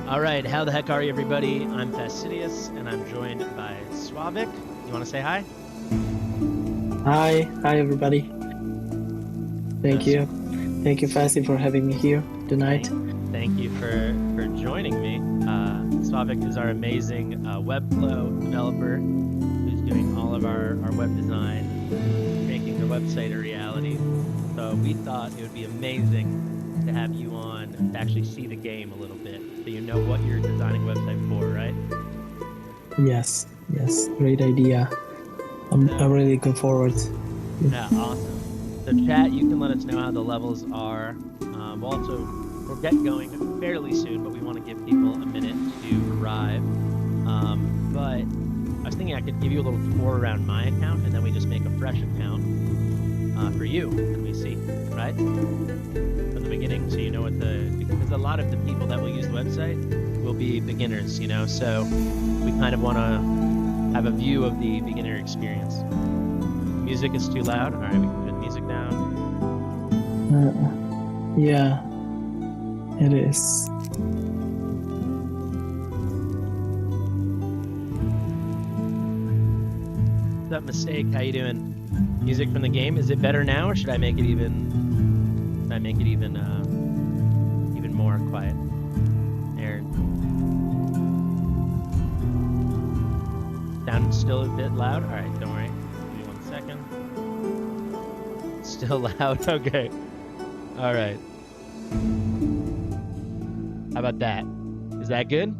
All right, how the heck are you, everybody? I'm Fastidious, and I'm joined by Slavik. You want to say hi? Hi everybody. Thank you. Thank you, Fasty, for having me here tonight. Thank you for joining me. Slavik is our amazing Webflow developer who's doing all of our web design, making the website a reality. So we thought it would be amazing to have you on to actually see the game a little bit, so you know what you're designing a website for, right? Yes, great idea. I'm really looking forward. Yeah, awesome. So chat, you can let us know how the levels are. We'll get going fairly soon, but we want to give people a minute to arrive. But I was thinking I could give you a little tour around my account, and then we just make a fresh account for you, and we see, right? From the beginning, so you know because a lot of the people that will use the website will be beginners, so we kind of want to have a view of the beginner experience. Music is too loud. All right, we can put the music down. Yeah, it is. What's up, Mistake? How you doing? Music from the game. Is it better now, or should I make it even? Should I make it even more quiet? Aaron. Sound still a bit loud. All right, don't worry. Give me 1 second. Still loud. Okay. All right. How about that? Is that good?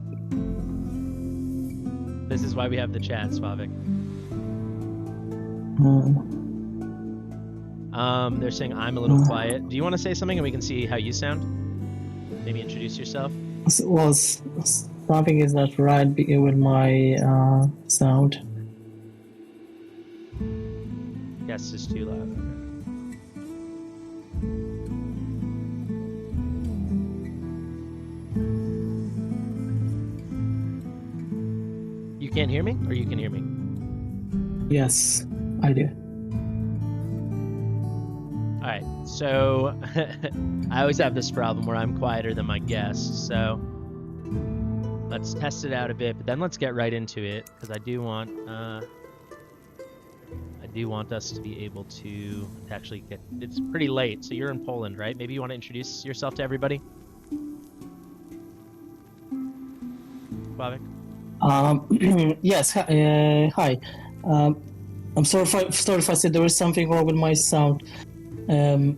This is why we have the chat, Slavik. They're saying I'm a little quiet. Do you want to say something and we can see how you sound? Maybe introduce yourself. Well, something is not right with my sound. Yes, it's too loud. You can't hear me, or you can hear me? Yes, I do. All right, so I always have this problem where I'm quieter than my guests, so let's test it out a bit, but then let's get right into it, because I do want us to be able to actually get. It's pretty late, so you're in Poland, right? Maybe you want to introduce yourself to everybody. Slavik? Yes. Hi. I'm sorry if I said there was something wrong with my sound. Is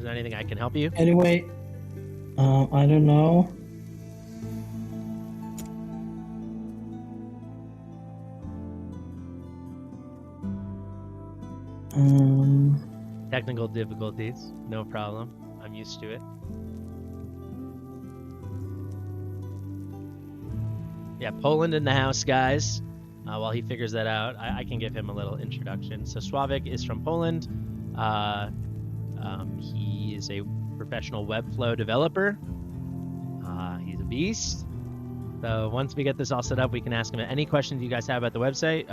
there anything I can help you? Anyway, I don't know. Technical difficulties, no problem. I'm used to it. Yeah, Poland in the house, guys. While he figures that out, I can give him a little introduction. So Slavik is from Poland. He is a professional Webflow developer. He's a beast. So once we get this all set up, we can ask him any questions you guys have about the website.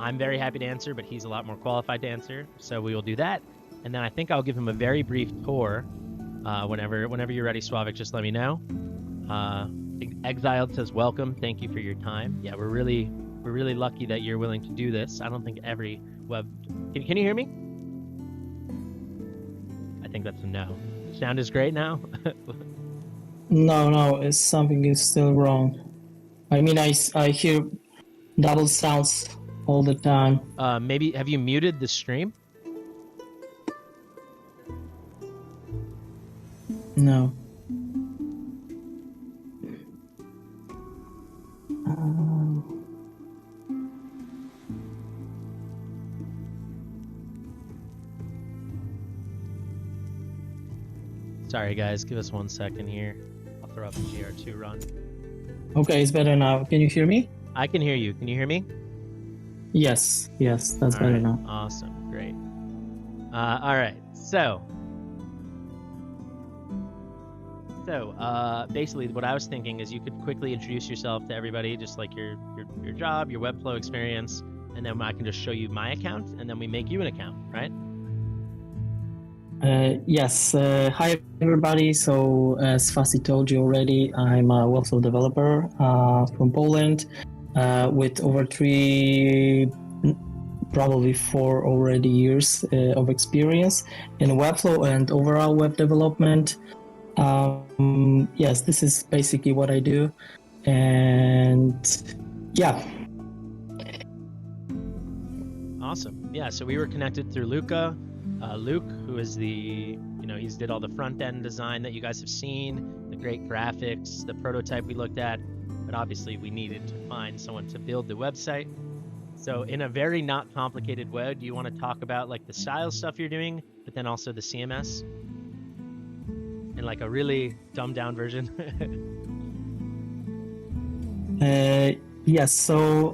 I'm very happy to answer, but he's a lot more qualified to answer. So we will do that. And then I think I'll give him a very brief tour. Whenever you're ready, Slavik, just let me know. Exiled says, welcome. Thank you for your time. Yeah, we're really lucky that you're willing to do this. I don't think every web... Can you hear me? I think that's a no. Sound is great now? No, something is still wrong. I mean, I hear double sounds all the time. Maybe, have you muted the stream? No. Sorry, guys. Give us 1 second here. I'll throw up a GR2 run. Okay, it's better now. Can you hear me? I can hear you. Can you hear me? Yes, that's better now. Awesome, great. All right, so basically what I was thinking is you could quickly introduce yourself to everybody, just like your job, your Webflow experience, and then I can just show you my account, and then we make you an account, right? Yes. Hi, everybody. So, as Fasi told you already, I'm a webflow developer from Poland with over probably 4 already years of experience in webflow and overall web development. Yes, this is basically what I do. And yeah. Awesome. Yeah, so we were connected through Luca. Luke, who is he's did all the front end design that you guys have seen, the great graphics, the prototype we looked at, but obviously we needed to find someone to build the website. So in a very not complicated way, do you want to talk about like the style stuff you're doing, but then also the CMS in like a really dumbed down version? Yes, so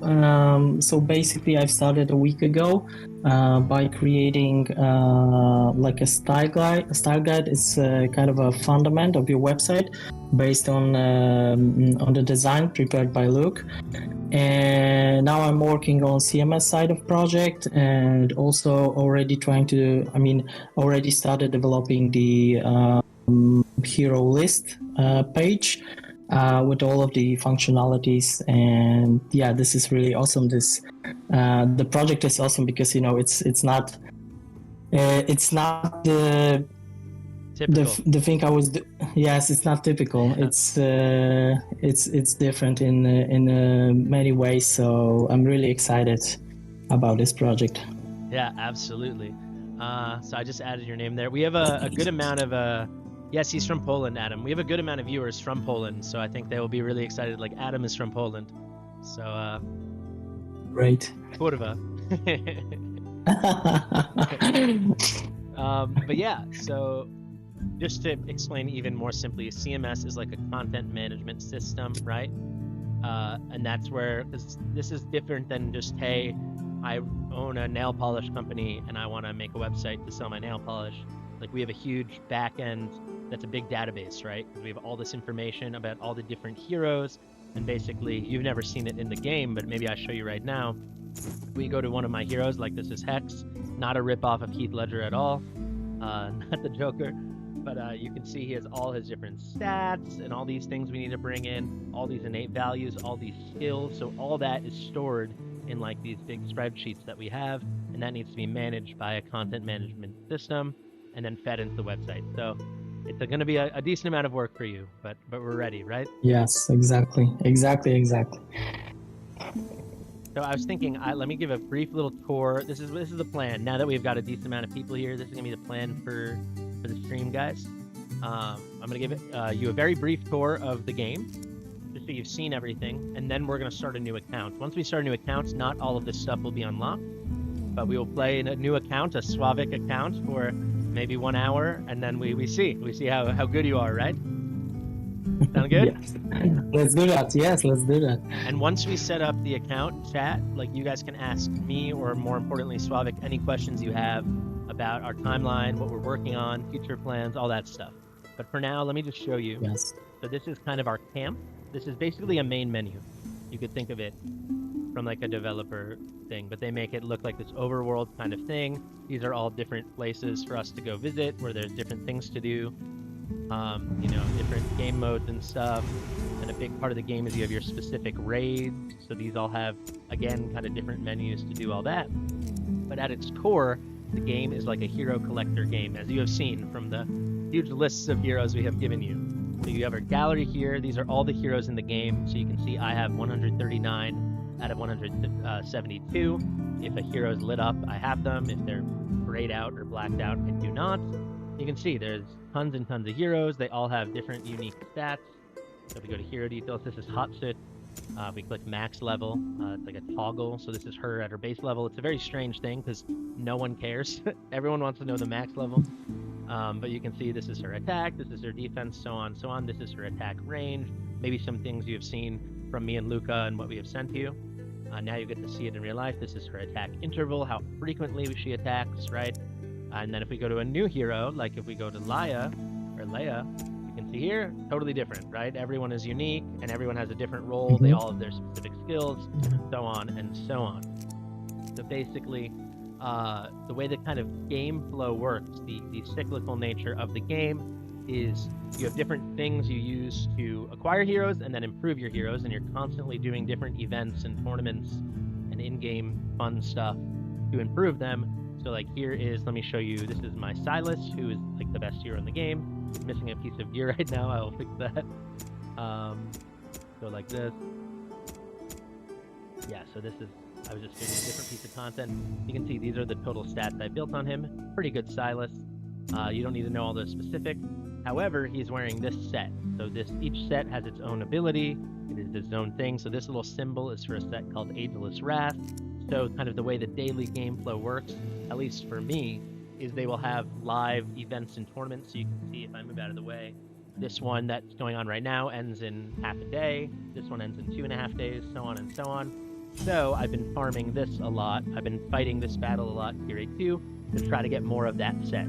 basically, I've started a week ago by creating like a style guide. A style guide is kind of a fundament of your website based on the design prepared by Luke. And now I'm working on CMS side of project, and also already already started developing the hero list page with all of the functionalities. And yeah, this is really awesome. The project is awesome because it's not Typical. the thing yes, it's not typical. It's different in many ways. So I'm really excited about this project. Yeah, absolutely. So I just added your name there. We have a good amount of yes, he's from Poland, Adam. We have a good amount of viewers from Poland, so I think they will be really excited. Like Adam is from Poland, so Great. kurwa. But yeah, so just to explain even more simply, a CMS is like a content management system, right? And that's where, because this is different than just, hey, I own a nail polish company and I want to make a website to sell my nail polish. Like we have a huge back end that's a big database, right? We have all this information about all the different heroes, and basically you've never seen it in the game, but maybe I show you right now. We go to one of my heroes, like this is Hex, not a ripoff of Heath Ledger at all, not the Joker, but you can see he has all his different stats and all these things we need to bring in, all these innate values, all these skills. So all that is stored in like these big spreadsheets that we have, and that needs to be managed by a content management system and then fed into the website. So it's going to be a decent amount of work for you, but we're ready, right? Yes, exactly. So I was thinking, let me give a brief little tour. This is the plan. Now that we've got a decent amount of people here, this is gonna be the plan for the stream, guys. I'm gonna give you a very brief tour of the game, just so you've seen everything, and then we're gonna start a new account. Once we start a new account, not all of this stuff will be unlocked, but we will play in a new account, a Slavik account, for maybe 1 hour, and then we see how good you are, right? Sound good? Yes. Let's do that. Yes, let's do that. And once we set up the account chat, like you guys can ask me, or more importantly, Slavik, any questions you have about our timeline, what we're working on, future plans, all that stuff. But for now, let me just show you. Yes. So this is kind of our camp. This is basically a main menu. You could think of it from like a developer thing, but they make it look like this overworld kind of thing. These are all different places for us to go visit, where there's different things to do. Different game modes and stuff. And a big part of the game is you have your specific raids. So these all have, again, kind of different menus to do all that. But at its core, the game is like a hero collector game, as you have seen from the huge lists of heroes we have given you. So you have our gallery here. These are all the heroes in the game. So you can see I have 139 out of 172. If a hero is lit up, I have them. If they're grayed out or blacked out, I do not. You can see there's tons and tons of heroes. They all have different unique stats. So if we go to hero details, this is Hatsut. We click max level. It's like a toggle. So this is her at her base level. It's a very strange thing because no one cares. Everyone wants to know the max level. But you can see this is her attack. This is her defense, so on, so on. This is her attack range. Maybe some things you have seen from me and Luca and what we have sent to you. Now you get to see it in real life. This is her attack interval, how frequently she attacks, right? And then if we go to a new hero, like if we go to Leia, you can see here, totally different, right? Everyone is unique, and everyone has a different role. They all have their specific skills, so on and so on. So basically, the way the kind of game flow works, the cyclical nature of the game is you have different things you use to acquire heroes and then improve your heroes, and you're constantly doing different events and tournaments and in-game fun stuff to improve them. So like here is, let me show you, this is my Silas, who is like the best hero in the game. He's missing a piece of gear right now, I will fix that. So like this. Yeah, so this is, I was just doing a different piece of content. You can see these are the total stats I built on him. Pretty good Silas. You don't need to know all the specifics. However, he's wearing this set. So each set has its own ability. It is its own thing. So this little symbol is for a set called Ageless Wrath. So kind of the way the daily game flow works, at least for me, is they will have live events and tournaments. So you can see if I move out of the way, this one that's going on right now ends in half a day. This one ends in 2.5 days, so on and so on. So I've been farming this a lot. I've been fighting this battle a lot, Tier 2, to try to get more of that set.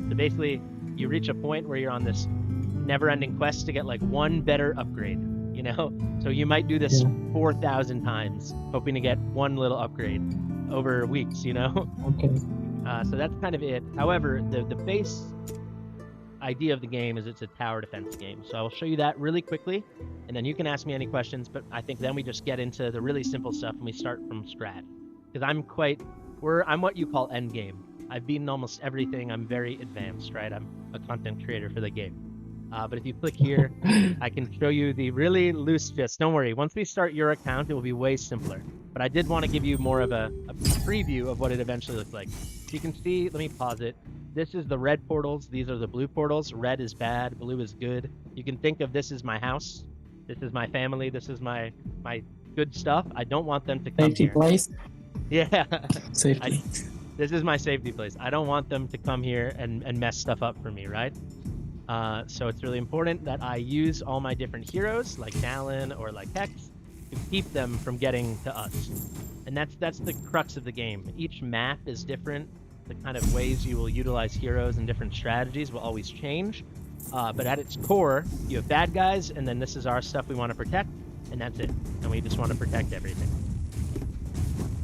So basically, you reach a point where you're on this never-ending quest to get like one better upgrade, you know? So you might do this 4,000 times, hoping to get one little upgrade over weeks, you know? Okay. So that's kind of it. However, the base idea of the game is it's a tower defense game. So I'll show you that really quickly, and then you can ask me any questions, but I think then we just get into the really simple stuff and we start from scratch. Because I'm what you call end game. I've beaten almost everything. I'm very advanced, right? I'm a content creator for the game. But if you click here, I can show you the really loose gist. Don't worry, once we start your account, it will be way simpler. But I did want to give you more of a preview of what it eventually looks like. So you can see, let me pause it. This is the red portals. These are the blue portals. Red is bad, blue is good. You can think of this as my house. This is my family. This is my good stuff. I don't want them to come Safety here. place? Yeah. Safety. This is my safety place. I don't want them to come here and mess stuff up for me, right? So it's really important that I use all my different heroes, like Dallin or like Hex, to keep them from getting to us. And that's the crux of the game. Each map is different. The kind of ways you will utilize heroes and different strategies will always change. But at its core, you have bad guys, and then this is our stuff we want to protect, and that's it. And we just want to protect everything.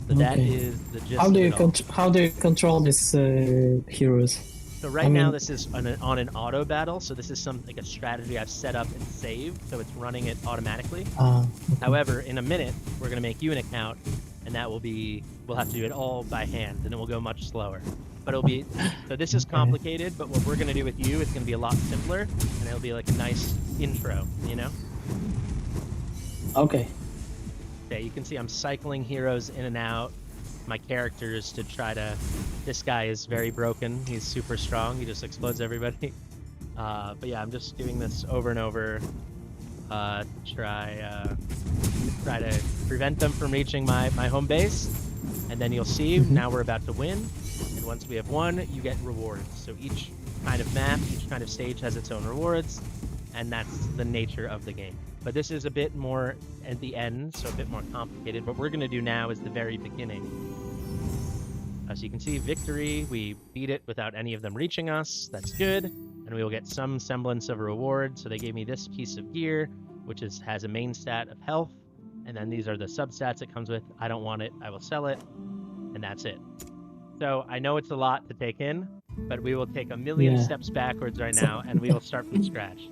So that is the gist How do of it all. how do you control these heroes? So right now this is on an auto battle, so this is like a strategy I've set up and saved, so it's running it automatically. Okay. However, in a minute, we're going to make you an account, and that will be, we'll have to do it all by hand, and it will go much slower. But it'll be, so this is complicated, but what we're going to do with you is going to be a lot simpler, and it'll be like a nice intro, you know? Okay. Okay, you can see I'm cycling heroes in and out. My characters to try to, this guy is very broken. He's super strong. He just explodes everybody. But yeah, I'm just doing this over and over to try to prevent them from reaching my home base. And then you'll see now we're about to win. And once we have won, you get rewards. So each kind of map, each kind of stage has its own rewards, and that's the nature of the game. But this is a bit more at the end, so a bit more complicated. What we're going to do now is the very beginning. As you can see, victory, we beat it without any of them reaching us. That's good. And we will get some semblance of a reward. So they gave me this piece of gear, which has a main stat of health. And then these are the substats it comes with. I don't want it. I will sell it. And that's it. So I know it's a lot to take in, but we will take a million steps backwards right now, and we will start from scratch.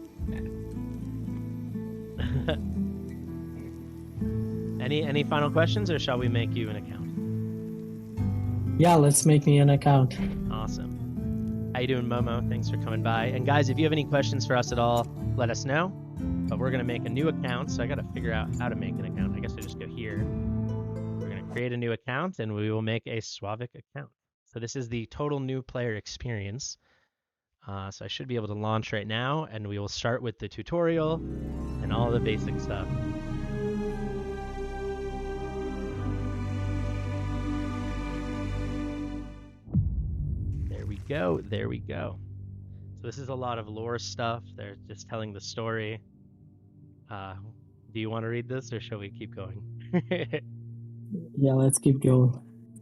Any final questions, or shall we make you an account? Yeah, let's make me an account. Awesome. How you doing, Momo? Thanks for coming by. And guys, if you have any questions for us at all, let us know. But we're gonna make a new account, so I gotta figure out how to make an account. I guess I just go here. We're gonna create a new account, and we will make a Swavic account. So this is the total new player experience. So I should be able to launch right now, and we will start with the tutorial and all the basic stuff. There we go. So this is a lot of lore stuff. They're just telling the story. Do you want to read this, or shall we keep going? Yeah, let's keep going.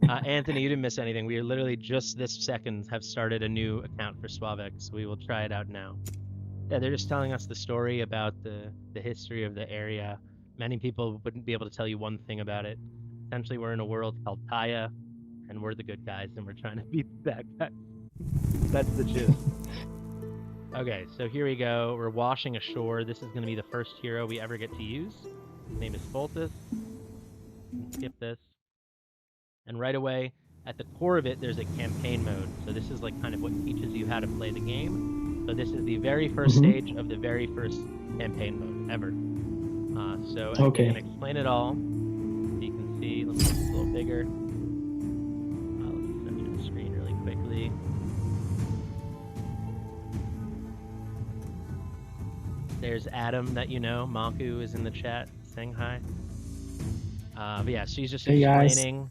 Anthony, you didn't miss anything. We are literally just this second have started a new account for Swavic, so we will try it out now. Yeah, they're just telling us the story about the history of the area. Many people wouldn't be able to tell you one thing about it. Essentially, we're in a world called Taya. and we're the good guys, and we're trying to beat the bad guys. That's the gist. Okay, so here we go. We're washing ashore. This is going to be the first hero we ever get to use. His name is Voltus. Skip this. And right away, at the core of it, there's a campaign mode. So this is like kind of what teaches you how to play the game. So this is the very first stage of the very first campaign mode ever. So I'm going to explain it all. So you can see, let me make this a little bigger. Let me send you the screen really quickly. There's Adam that you know. Maku is in the chat saying hi. But yeah, she's just explaining.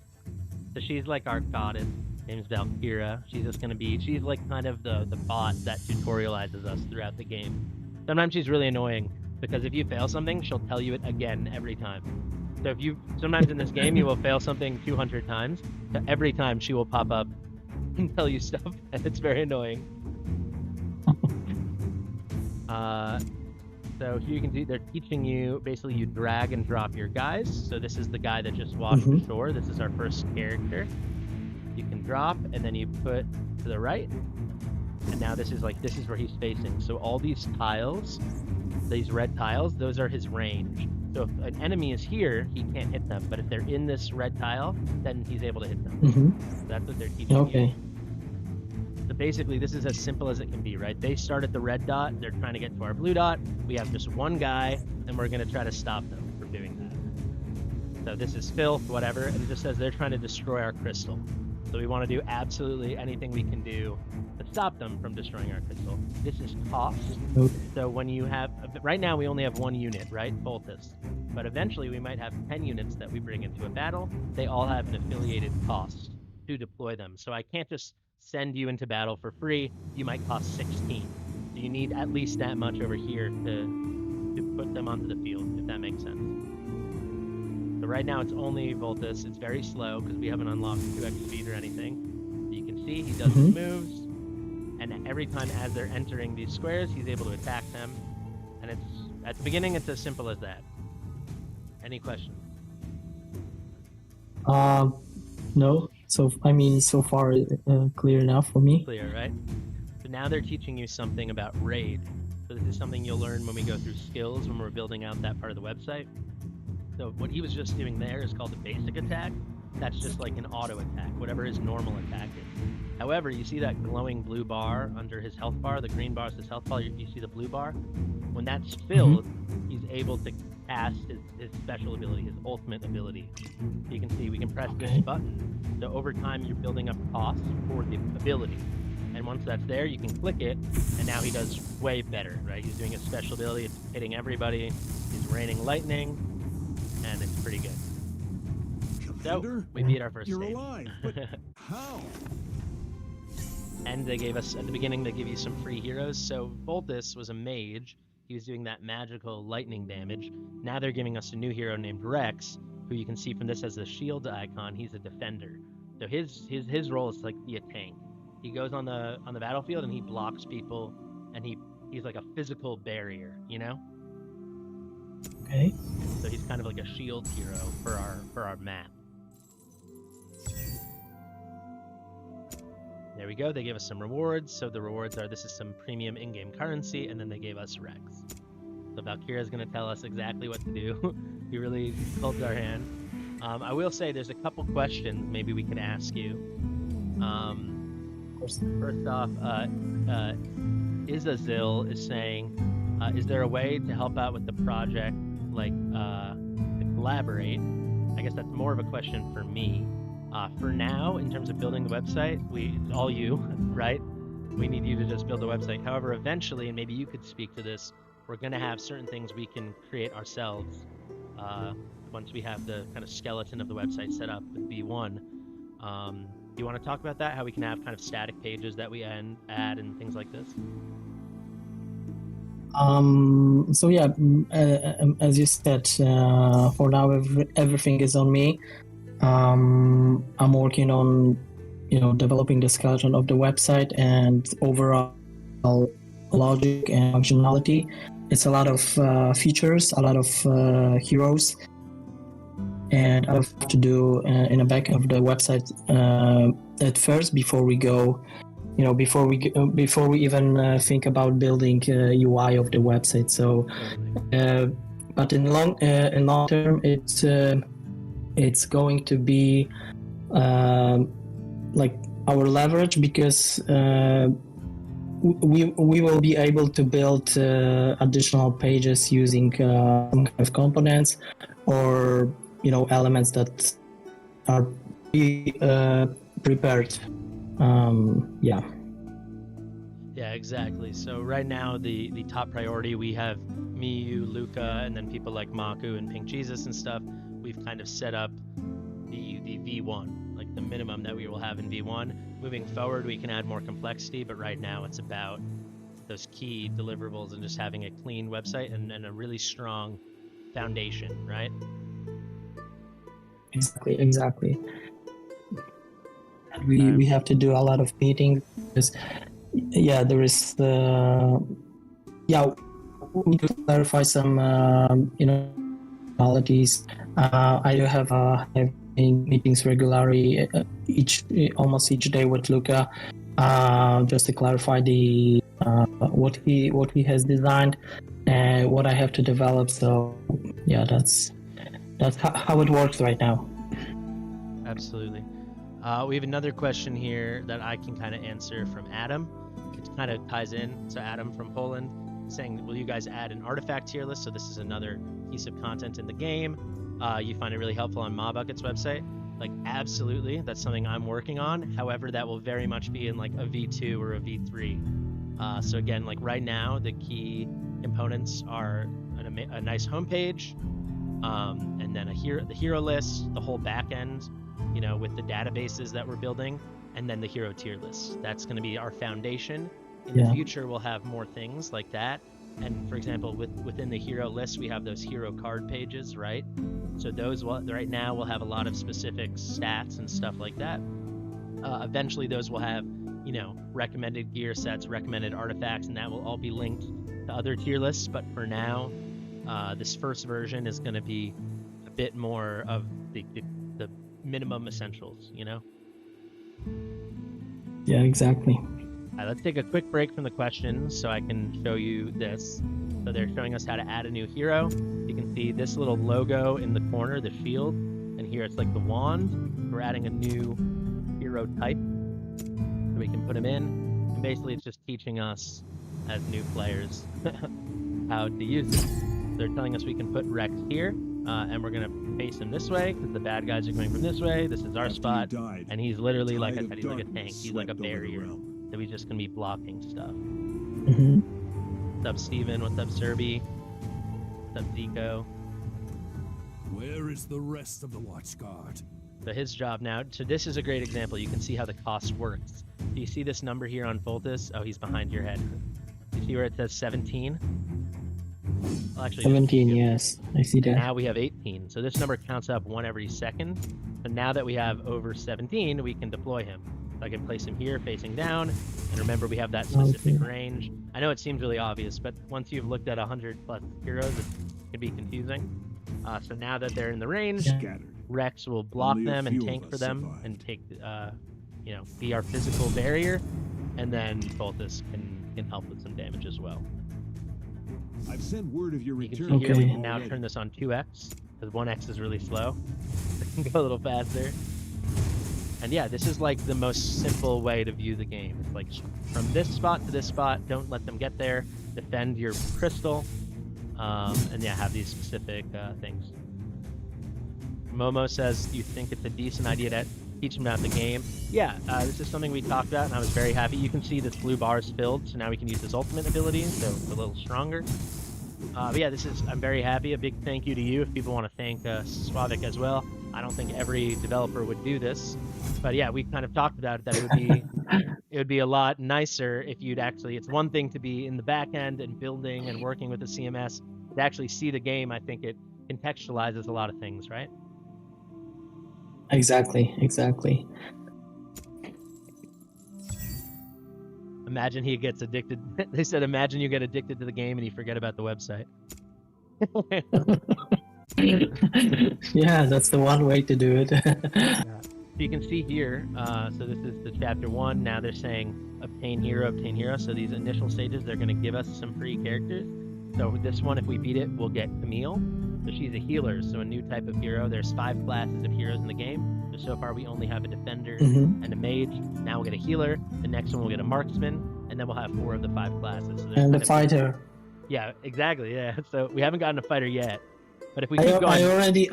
So she's like our goddess. Name's Valkyra. She's just gonna be. She's like kind of the bot that tutorializes us throughout the game. Sometimes she's really annoying because if you fail something, she'll tell you it again every time. So if you sometimes in this game you will fail something 200 times. So every time she will pop up and tell you stuff, and it's very annoying. So here you can see they're teaching you, basically you drag and drop your guys. So this is the guy that just washed ashore. This is our first character. You can drop and then you put to the right. And now this is where he's facing. So all these tiles, these red tiles, those are his range. So if an enemy is here, he can't hit them. But if they're in this red tile, then he's able to hit them. So that's what they're teaching you. So basically, this is as simple as it can be, right? They start at the red dot. They're trying to get to our blue dot. We have just one guy, and we're going to try to stop them from doing that. So this is filth, whatever, and it just says they're trying to destroy our crystal. So we want to do absolutely anything we can do to stop them from destroying our crystal. This is cost. So when you have, right now we only have one unit, right? Voltus. But eventually we might have 10 units that we bring into a battle. They all have an affiliated cost to deploy them. So I can't just send you into battle for free. You might cost 16. So you need at least that much over here to put them onto the field, if that makes sense. So right now it's only Voltus. It's very slow because we haven't unlocked 2x speed or anything. So you can see he does his moves, and every time as they're entering these squares, he's able to attack them. And it's at the beginning, it's as simple as that. Any questions? No. So I mean, so far clear enough for me. Clear, right? So now they're teaching you something about raid. So this is something you'll learn when we go through skills when we're building out that part of the website. So what he was just doing there is called a basic attack. That's just like an auto attack, whatever his normal attack is. However, you see that glowing blue bar under his health bar, the green bar is his health bar, you see the blue bar? When that's filled, he's able to cast his special ability, his ultimate ability. You can see we can press this button. So over time, you're building up costs for the ability. And once that's there, you can click it, and now he does way better, right? He's doing a special ability, it's hitting everybody, he's raining lightning, and it's pretty good. So, we beat our first stage. You're alive, but how? And they gave us, at the beginning, they give you some free heroes. So Voltus was a mage. He was doing that magical lightning damage. Now they're giving us a new hero named Rex, who you can see from this as a shield icon. He's a defender. So his role is like be a tank. He goes on the battlefield and he blocks people, and he's like a physical barrier, you know? Okay. So he's kind of like a shield hero for our map. There we go. They gave us some rewards. So the rewards are, this is some premium in-game currency, and then they gave us Rex. So Valkyra is going to tell us exactly what to do. He really holds our hand. I will say there's a couple questions maybe we could ask you. First off, Izazil is saying, is there a way to help out with the project, like to collaborate? I guess that's more of a question for me. For now, in terms of building the website, it's all you, right? We need you to just build the website. However, eventually, and maybe you could speak to this, we're going to have certain things we can create ourselves once we have the kind of skeleton of the website set up with V1. Do you want to talk about that? How we can have kind of static pages that we add and things like this? So yeah, as you said, for now everything is on me. I'm working on, developing the skeleton of the website and overall logic and functionality. It's a lot of features, a lot of heroes, and I have to do in the back of the website at first before we go. Before we even think about building UI of the website. So, but in long term, it's going to be like our leverage, because we will be able to build additional pages using some kind of components or elements that are prepared. Yeah. Yeah, exactly. So right now, the top priority, we have me, you, Luca, and then people like Maku and Pink Jesus and stuff. We've kind of set up the V1, like the minimum that we will have in V1. Moving forward, we can add more complexity, but right now it's about those key deliverables and just having a clean website and a really strong foundation, right? Exactly. We have to do a lot of meetings because there is we need to clarify some qualities. I do have meetings regularly almost each day with Luca, just to clarify the what he has designed and what I have to develop. So yeah, that's how it works right now. Absolutely. We have another question here that I can kind of answer from Adam. It kind of ties in. So Adam from Poland saying, will you guys add an artifact tier list? So this is another piece of content in the game. You find it really helpful on MawBucket's website. Like, absolutely. That's something I'm working on. However, that will very much be in like a V2 or a V3. So again, like right now, the key components are a nice homepage, and then the hero list, the whole back end, with the databases that we're building, and then the hero tier list. That's going to be our foundation. In the future, we'll have more things like that. And for example, within the hero list, we have those hero card pages, right? So those right now will have a lot of specific stats and stuff like that. Eventually, those will have, recommended gear sets, recommended artifacts, and that will all be linked to other tier lists. But for now, this first version is going to be a bit more of the minimum essentials, Yeah, exactly. All right, let's take a quick break from the questions so I can show you this. So they're showing us how to add a new hero. You can see this little logo in the corner, the shield, and here it's like the wand. We're adding a new hero type, so we can put him in. And basically it's just teaching us as new players how to use it. They're telling us we can put Rex here, and we're going to face him this way because the bad guys are coming from this way. This is our spot, and he's literally, like I said, he's like a tank. He's like a barrier. So he's just going to be blocking stuff. Mm-hmm. What's up, Steven? What's up, Serby? What's up, Zico? Where is the rest of the watch guard? So his job now, so this is a great example. You can see how the cost works. Do you see this number here on Voltus? Oh, he's behind your head. You see where it says 17? Well, actually, 17, yes. I see that. Now we have 18. So this number counts up 1 every second. So now that we have over 17, we can deploy him. So I can place him here facing down. And remember, we have that specific range. I know it seems really obvious, but once you've looked at 100 plus heroes, it can be confusing. So now that they're in the range, Rex will block them and tank for them and take, be our physical barrier. And then Voltus can help with some damage as well. I've sent word of your return. You can see here we can now turn this on 2x, because 1x is really slow. It can go a little faster. And yeah, this is like the most simple way to view the game. It's like from this spot to this spot, don't let them get there, defend your crystal, and yeah, have these specific things. Momo says, do you think it's a decent idea to teach them about the game? Yeah, this is something we talked about, and I was very happy. You can see this blue bar is filled, so now we can use his ultimate ability, so it's a little stronger. But yeah, I'm very happy. A big thank you to you if people want to thank Slavik as well. I don't think every developer would do this, but yeah, we kind of talked about it, that it would be a lot nicer if you'd actually, it's one thing to be in the back end and building and working with the CMS, to actually see the game. I think it contextualizes a lot of things, right? Exactly. Imagine he gets addicted. They said, imagine you get addicted to the game and you forget about the website. Yeah, that's the one way to do it. So you can see here, so this is the chapter 1. Now they're saying obtain hero, obtain hero. So these initial stages, they're going to give us some free characters. So this one, if we beat it, we'll get Camille. So she's a healer, so a new type of hero. There's 5 classes of heroes in the game. So far we only have a defender and a mage. Now we'll get a healer. The next one we'll get a marksman, and then we'll have 4 of the 5 classes. So And the fighter. Yeah, exactly. Yeah. So we haven't gotten a fighter yet, but if we I keep going, already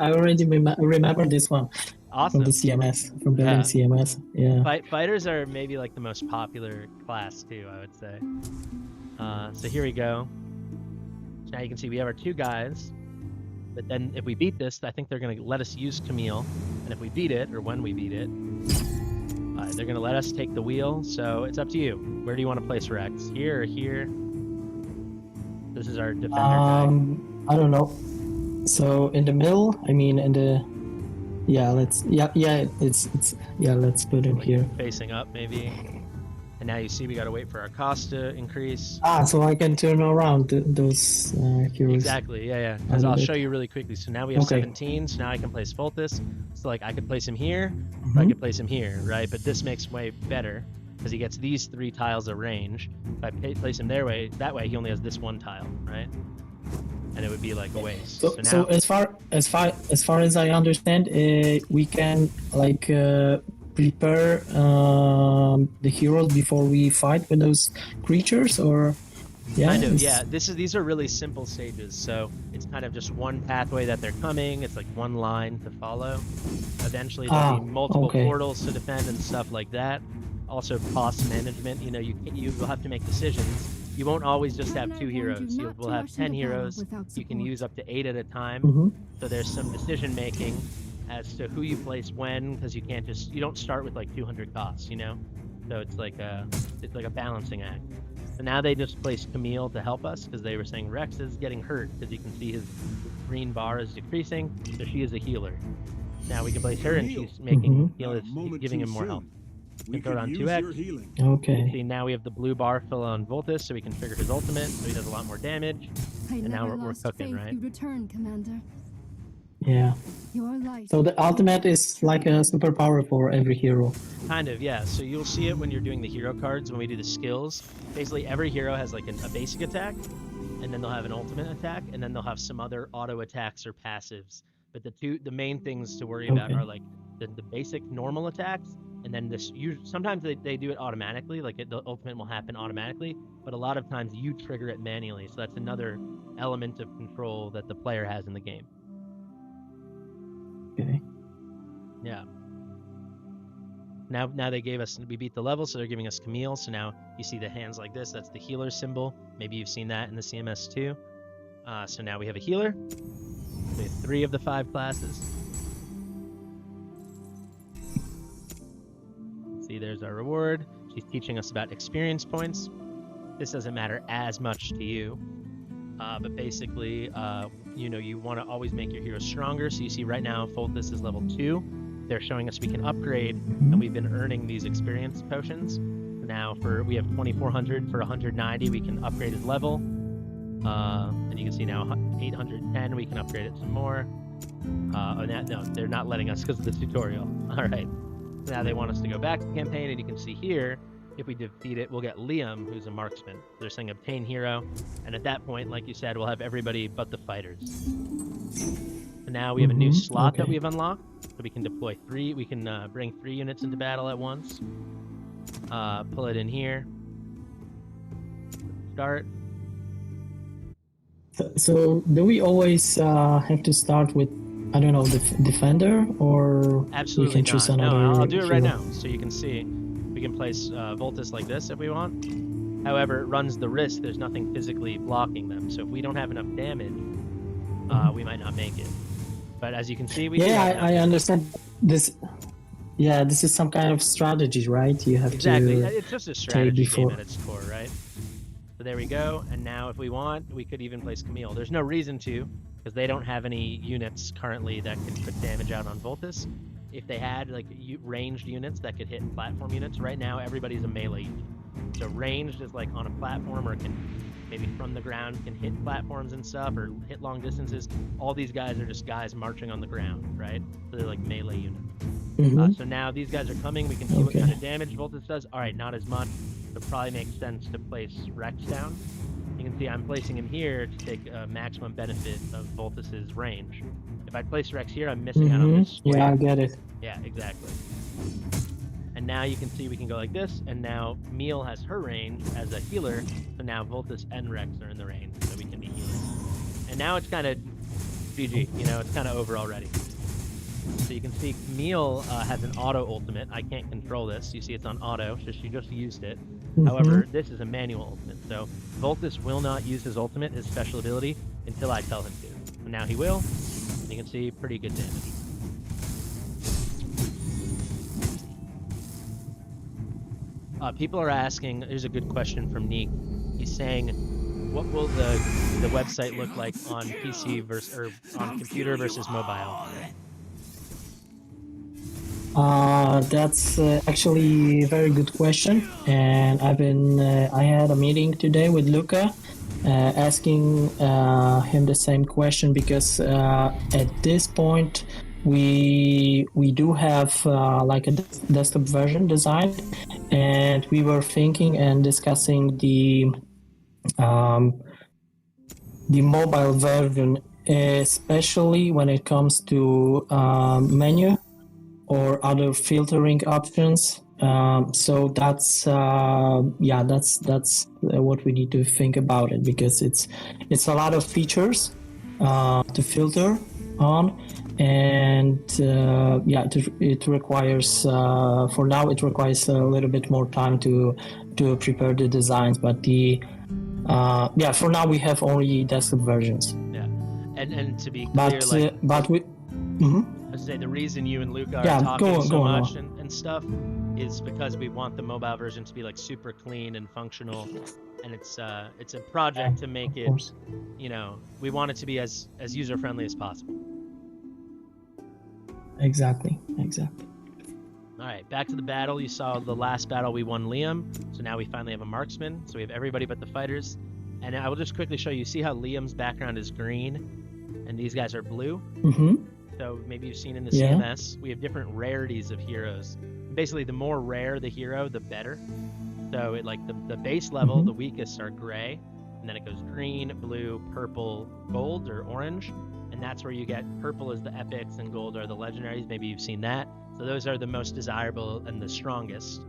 remember this one. awesome. From the CMS, from building CMS. Yeah. Fighters are maybe like the most popular class too, I would say. So here we go. So now you can see we have our 2 guys, but then if we beat this, I think they're going to let us use Camille, and if we beat it, or when we beat it, they're going to let us take the wheel. So it's up to you. Where do you want to place Rex? Here or here? This is our defender guy. I don't know. So in the middle, I mean in the let's put him here. Facing up maybe. And now you see we gotta wait for our cost to increase. So I can turn around those heroes. Exactly, yeah. Because I'll show you really quickly. So now we have 17, so now I can place Voltus. So like I could place him here, or I could place him here, right? But this makes way better, because he gets these 3 tiles of range. If I place him that way, he only has this 1 tile, right? And it would be like a waste. So as far as I understand, we can like prepare the heroes before we fight with those creatures, or kind of, yeah. These are really simple stages, so it's kind of just one pathway that they're coming. It's like one line to follow. Eventually there'll be multiple portals to defend and stuff like that. Also cost management. You know, you'll have to make decisions. You won't always just have 2 heroes. You will have 10 heroes. You can use up to 8 at a time. So there's some decision making as to who you place when, because you don't start with like 200 costs, you know. So it's like a balancing act. So now they just placed Camille to help us, because they were saying Rex is getting hurt, because you can see his green bar is decreasing. So she is a healer. Now we can place her, and she's making giving him more health. We can throw it on 2x. Okay. See, now we have the blue bar fill on Voltus, so we can trigger his ultimate, so he does a lot more damage. And now we're cooking, right? Return, Commander. Yeah. So the ultimate is like a superpower for every hero. Kind of, yeah. So you'll see it when you're doing the hero cards, when we do the skills. Basically, every hero has like a basic attack, and then they'll have an ultimate attack, and then they'll have some other auto attacks or passives. But the main things to worry about are like the basic normal attacks, and then sometimes they do it automatically, like the ultimate will happen automatically, but a lot of times you trigger it manually, so that's another element of control that the player has in the game. Okay. Yeah. Now we beat the level, so they're giving us Camille, so now you see the hands like this, that's the healer symbol. Maybe you've seen that in the CMS too. So now we have a healer. We have 3 of the 5 classes. See, there's our reward. She's teaching us about experience points. This doesn't matter as much to you, but basically, you want to always make your heroes stronger. So you see right now, Voltus is level 2. They're showing us we can upgrade, and we've been earning these experience potions. Now we have 2,400 for 190. We can upgrade his level, and you can see now 810. We can upgrade it some more. No, they're not letting us because of the tutorial. All right. Now they want us to go back to the campaign, and you can see here, if we defeat it, we'll get Liam, who's a marksman. They're saying obtain hero, and at that point, like you said, we'll have everybody but the fighters. And now we have a new slot that we've unlocked, so we can deploy 3. We can bring 3 units into battle at once. Pull it in here. Start. So do we always have to start with, I don't know, the defender, or absolutely we can choose not. another No, I'll do it right hero? now, so you can see. We can place Voltus like this if we want. However, it runs the risk there's nothing physically blocking them. So if we don't have enough damage, we might not make it. But as you can see, we do have I understand this. Yeah, this is some kind of strategy, right? You have exactly. to It's just a strategy game before. at its core, right? So there we go. And now if we want, we could even place Camille. There's no reason to, because they don't have any units currently that can put damage out on Voltus. If they had like ranged units that could hit platform units, right now everybody's a melee unit. So ranged is like on a platform or can maybe from the ground can hit platforms and stuff or hit long distances. All these guys are just guys marching on the ground, right? So they're like melee units. So now these guys are coming. We can see what kind of damage Voltus does. All right, not as much. It probably makes sense to place Rex down. You can see I'm placing him here to take maximum benefit of Voltus's range. If I place Rex here, I'm missing out on this square. Yeah, I get it. Yeah, exactly. And now you can see we can go like this, and now Meal has her range as a healer, so now Voltus and Rex are in the range, so we can be healing. And now it's kind of GG, you know, it's kind of over already. So you can see Meal has an auto ultimate. I can't control this. You see it's on auto, so she just used it. However, this is a manual ultimate, so Voltus will not use his ultimate, his special ability, until I tell him to. So now he will, and you can see pretty good damage. People are asking, here's a good question from Neek. He's saying, what will the website look like on PC versus, or on computer versus mobile? That's actually a very good question, and I had a meeting today with Luca, asking him the same question, because at this point we do have like a desktop version designed, and we were thinking and discussing the mobile version, especially when it comes to menu or other filtering options. So that's what we need to think about it, because it's a lot of features to filter on, and it requires for now it requires a little bit more time to prepare the designs, but for now we have only desktop versions. Yeah, and to be clear, I say the reason you and Luca are talking so much and stuff is because we want the mobile version to be like super clean and functional, and it's a project to make it, you know, we want it to be as user friendly as possible. Exactly. All right, back to the battle. You saw the last battle we won Liam, so now we finally have a marksman. So we have everybody but the fighters, and I will just quickly show you. See how Liam's background is green, and these guys are blue. So maybe you've seen in the CMS, we have different rarities of heroes. Basically, the more rare the hero, the better. So it, like the base level, the weakest are gray, and then it goes green, blue, purple, gold, or orange. And that's where you get purple is the epics and gold are the legendaries. Maybe you've seen that. So those are the most desirable and the strongest.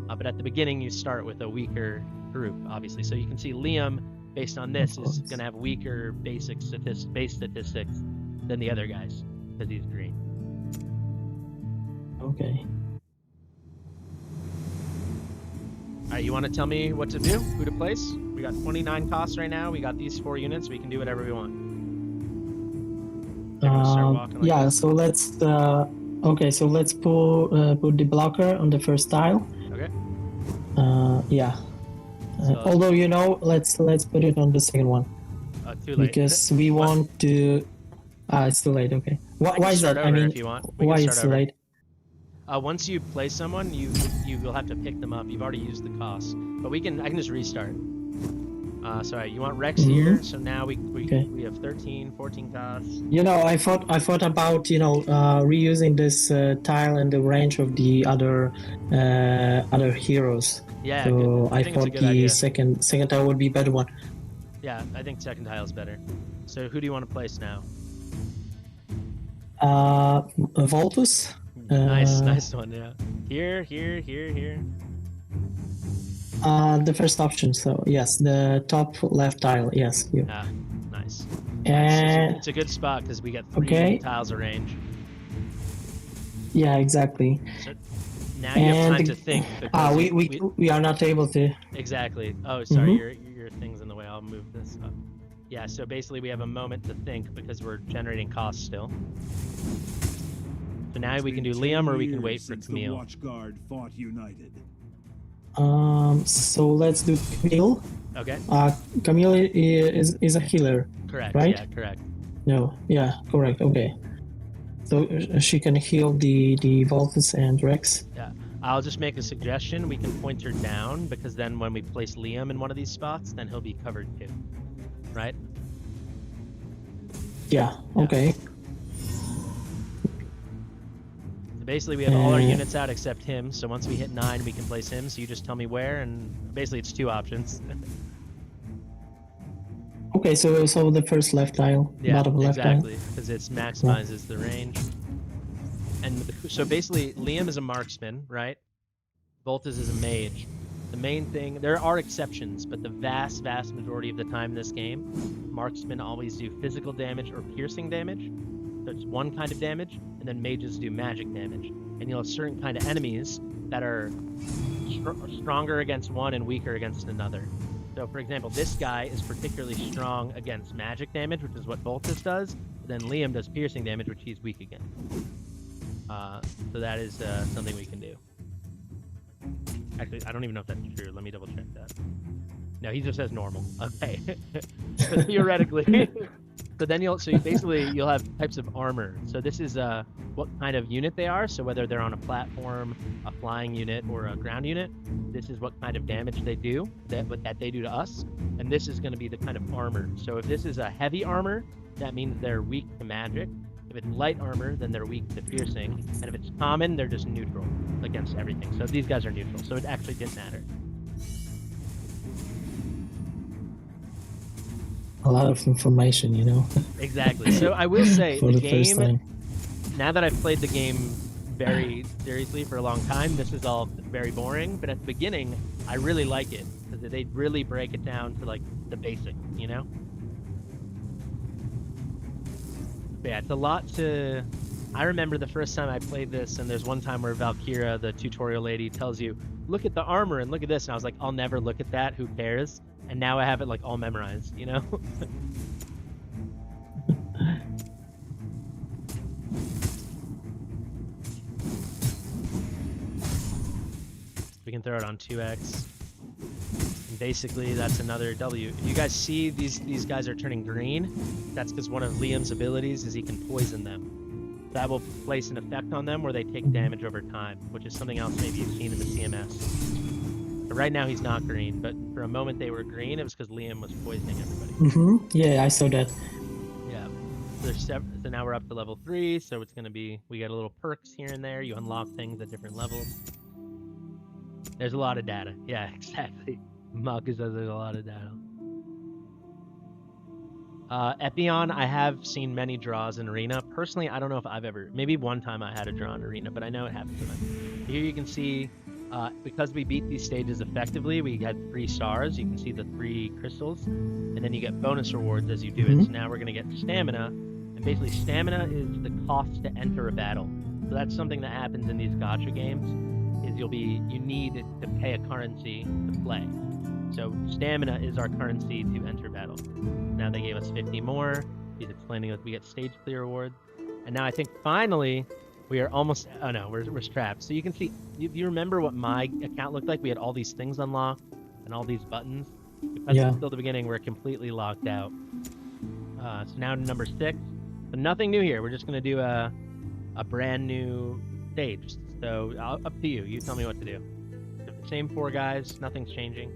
But at the beginning, you start with a weaker group, obviously. So you can see Liam, based on this, is going to have weaker base statistics than the other guys, because he's green. Okay. All right, you want to tell me what to do, who to place? We got 29 costs right now. We got these 4 units. We can do whatever we want. So let's put the blocker on the first tile. Okay. Although, you know, let's put it on the second one. Too late. Because we want to. It's too late. Okay. Why is that? I mean, if you want. Why it's too late? Once you place someone, you will have to pick them up. You've already used the cost, but I can just restart. Sorry, you want Rex here, so now we have 13, 14 costs. You know, I thought about, you know, reusing this tile in the range of the other heroes. Yeah. So I thought the second tile would be a better one. Yeah, I think second tile is better. So who do you want to place now? Voltus. Nice one. Yeah. Here. The first option. So yes, the top left tile. Yes. Here. Nice. And it's a good spot because we get 3 tiles of range. Yeah, exactly. So now you have time to think. We are not able to. Exactly. Oh, sorry, your thing's in the way. I'll move this up. Yeah. So basically, we have a moment to think because we're generating costs still. So now we can do Liam, or we can wait for Camille. The Watchguard fought united. So let's do Camille. Okay. Camille is a healer. Correct. Right? Yeah, correct. No. Yeah, correct. Okay. So she can heal the Voltus and Rex. Yeah. I'll just make a suggestion. We can point her down, because then when we place Liam in one of these spots, then he'll be covered too. Right? Yeah, okay. So basically, we have all our units out except him. So once we hit 9, we can place him. So you just tell me where, and basically it's 2 options. Okay, so the first left tile, Yeah, bottom left exactly, because it maximizes the range. And so basically, Liam is a marksman, right? Voltus is a mage. The main thing, there are exceptions, but the vast majority of the time in this game, marksmen always do physical damage or piercing damage. So it's one kind of damage, and then mages do magic damage. And you'll have certain kind of enemies that are stronger against one and weaker against another. So for example, this guy is particularly strong against magic damage, which is what Voltus does. But then Liam does piercing damage, which he's weak against. So that is something we can do. Actually, I don't even know if that's true. Let me double check that. No, he just says normal. Okay. But theoretically. So then you'll have types of armor. So this is what kind of unit they are. So whether they're on a platform, a flying unit, or a ground unit, this is what kind of damage they do, that they do to us. And this is going to be the kind of armor. So if this is a heavy armor, that means they're weak to magic. If it's light armor, then they're weak to piercing. And if it's common, they're just neutral against everything. So these guys are neutral. So it actually didn't matter. A lot of information, you know. Exactly. So I will say, For the the first game, time. now that I've played the game very seriously for a long time, this is all very boring. But at the beginning, I really like it, because they really break it down to like the basics, you know? But yeah, it's a lot to... I remember the first time I played this, and there's one time where Valkyria, the tutorial lady, tells you, look at the armor and look at this. And I was like, I'll never look at that. Who cares? And now I have it like all memorized, you know? We can throw it on 2x. And basically, that's another W. If you guys see these guys are turning green, that's because one of Liam's abilities is he can poison them. That will place an effect on them where they take damage over time, which is something else maybe you've seen in the CMS. But right now he's not green, but for a moment they were green. It was because Liam was poisoning everybody. Yeah, I saw that. Yeah. So now we're up to level 3, so it's going to be... We get a little perks here and there. You unlock things at different levels. There's a lot of data. Yeah, exactly. Malka says there's a lot of data. Epion, I have seen many draws in Arena. Personally, I don't know if I've ever... Maybe one time I had a draw in Arena, but I know it happens sometimes. Here you can see, because we beat these stages effectively, we had 3 stars. You can see the 3 crystals, and then you get bonus rewards as you do it. So now we're going to get stamina, and basically stamina is the cost to enter a battle. So that's something that happens in these gacha games, is you need to pay a currency to play. So stamina is our currency to enter battle. Now they gave us 50 more. He's explaining that we get stage clear rewards. And now I think finally we are almost... Oh no, we're strapped. So you can see, you remember what my account looked like? We had all these things unlocked and all these buttons. Because until the beginning, we're completely locked out. So now to number 6. But nothing new here. We're just going to do a brand new stage. So up to you. You tell me what to do. The same 4 guys. Nothing's changing.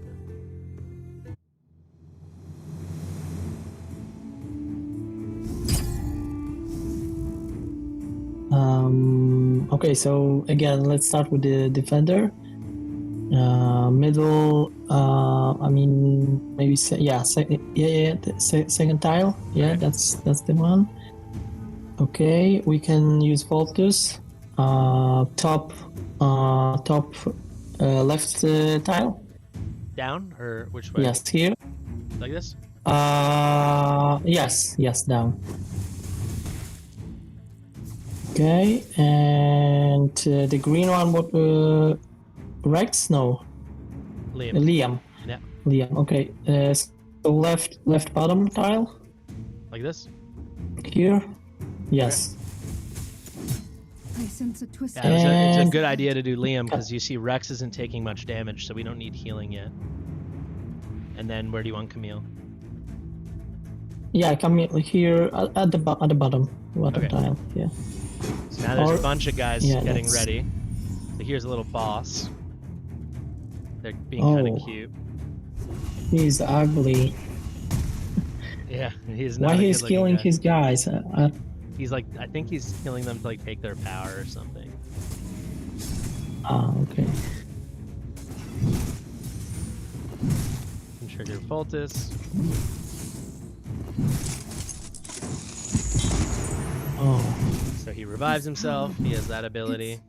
Okay, so again, let's start with the defender. Middle, I mean, maybe second tile. Yeah, that's the one. Okay, we can use Voltus. Top left tile. Down or which way? Yes, here. Like this? Yes, down. Okay, and the green one, what? Rex? No. Liam. Yeah. Liam. Okay. So left bottom tile. Like this? Here. Yes. I sense a twist. Yeah, it's a good idea to do Liam because you see Rex isn't taking much damage, so we don't need healing yet. And then where do you want Camille? Yeah, Camille here at the bottom Okay. tile. Yeah. So now there's a bunch of guys getting that's... ready. So here's a little boss. They're being kind of Oh. cute. He's ugly. Yeah, he's not Why a he's good-looking killing guy. his guys? He's like, I think he's killing them to like take their power or something. Okay. Can trigger Voltus. Oh. So he revives himself. He has that ability.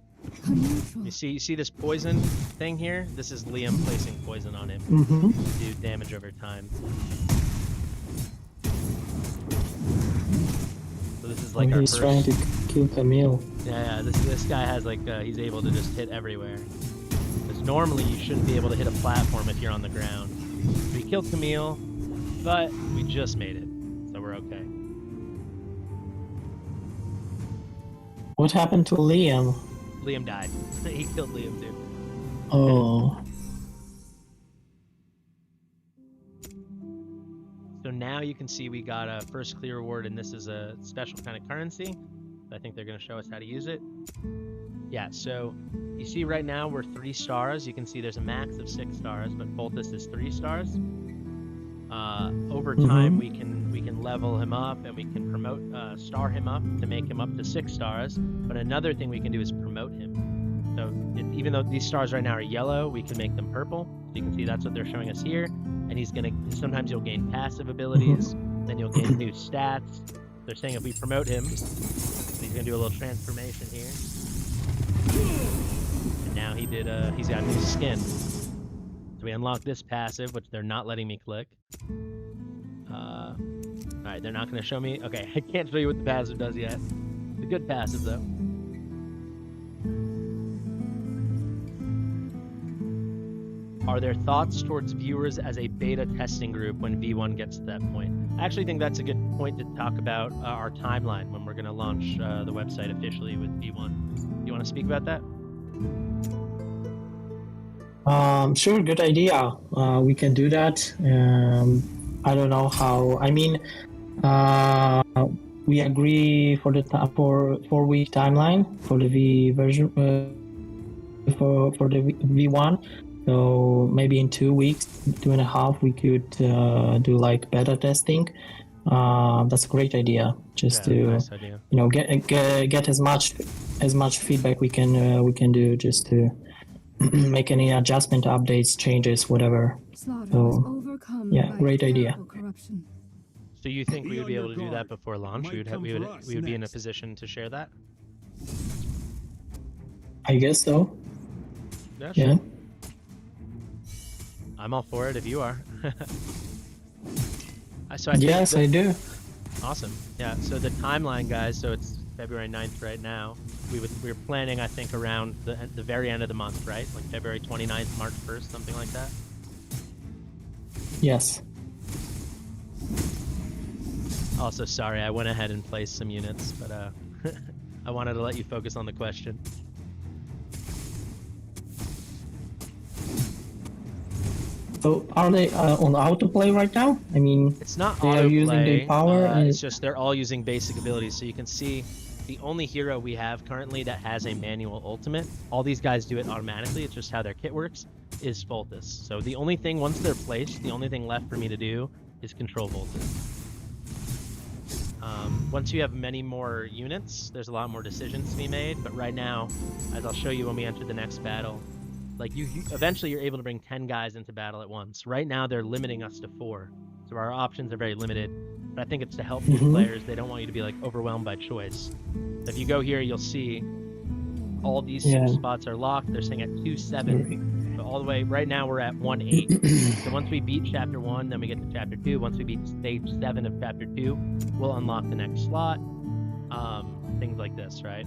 Unnatural. You see this poison thing here? This is Liam placing poison on him Mm-hmm. to do damage over time. So this is like our He's first. trying to kill Camille. Yeah, this guy has like he's able to just hit everywhere. Because normally you shouldn't be able to hit a platform if you're on the ground. We killed Camille, but we just made it, so we're okay. What happened to Liam? Liam died. He killed Liam too. Oh. So now you can see we got a first clear reward, and this is a special kind of currency. I think they're going to show us how to use it. Yeah, so you see right now we're 3 stars. You can see there's a max of 6 stars, but Voltus is 3 stars. Over time we can level him up, and we can promote star him up to make him up to 6 stars. But another thing we can do is promote him. So even though these stars right now are yellow, we can make them purple. So you can see that's what they're showing us here. And he's gonna, sometimes you'll gain passive abilities, then you'll gain new stats. They're saying if we promote him, he's gonna do a little transformation here. And now he's got new skin. So we unlock this passive, which they're not letting me click. Alright, they're not gonna show me. Okay, I can't show you what the passive does yet. It's a good passive though. Are there thoughts towards viewers as a beta testing group when V1 gets to that point? I actually think that's a good point to talk about our timeline when we're going to launch the website officially with V1. Do you want to speak about that? Sure, good idea. We can do that. I don't know how. I mean, we agree for the for 4-week timeline for the V version for the V1. So maybe in 2 weeks, 2.5, we could do like beta testing. That's a great idea. Just to nice idea. Get as much feedback we can do, just to make any adjustment, updates, changes, whatever. Slaughter So, was overcome yeah, by great idea. terrible corruption. So you think Be we would on be your able to do that guard. before launch? Might We would come be for us in a next. position to share that? I guess so. Yeah, Yeah. sure. I'm all for it if you are. So I think Yes, I do. Awesome. Yeah, so the timeline, guys, so it's February 9th right now. We're planning, I think, around the very end of the month, right? Like February 29th, March 1st, something like that. Yes. Also, sorry, I went ahead and placed some units, but I wanted to let you focus on the question. So are they on autoplay right now? I mean, It's not they are using autoplay, the power, and it's just they're all using basic abilities. So you can see the only hero we have currently that has a manual ultimate, all these guys do it automatically, it's just how their kit works, is Voltus. So the only thing, once they're placed, the only thing left for me to do is control Voltus. Once you have many more units, there's a lot more decisions to be made, but right now, as I'll show you when we enter the next battle, like eventually you're able to bring 10 guys into battle at once. Right now they're limiting us to 4, so our options are very limited, but I think it's to help new players. They don't want you to be like overwhelmed by choice. So if you go here, you'll see all these spots are locked. They're saying at 2-7. So all the way, right now we're at 1-8. So once we beat chapter 1, then we get to chapter 2. Once we beat stage 7 of chapter 2, we'll unlock the next slot. Things like this, right?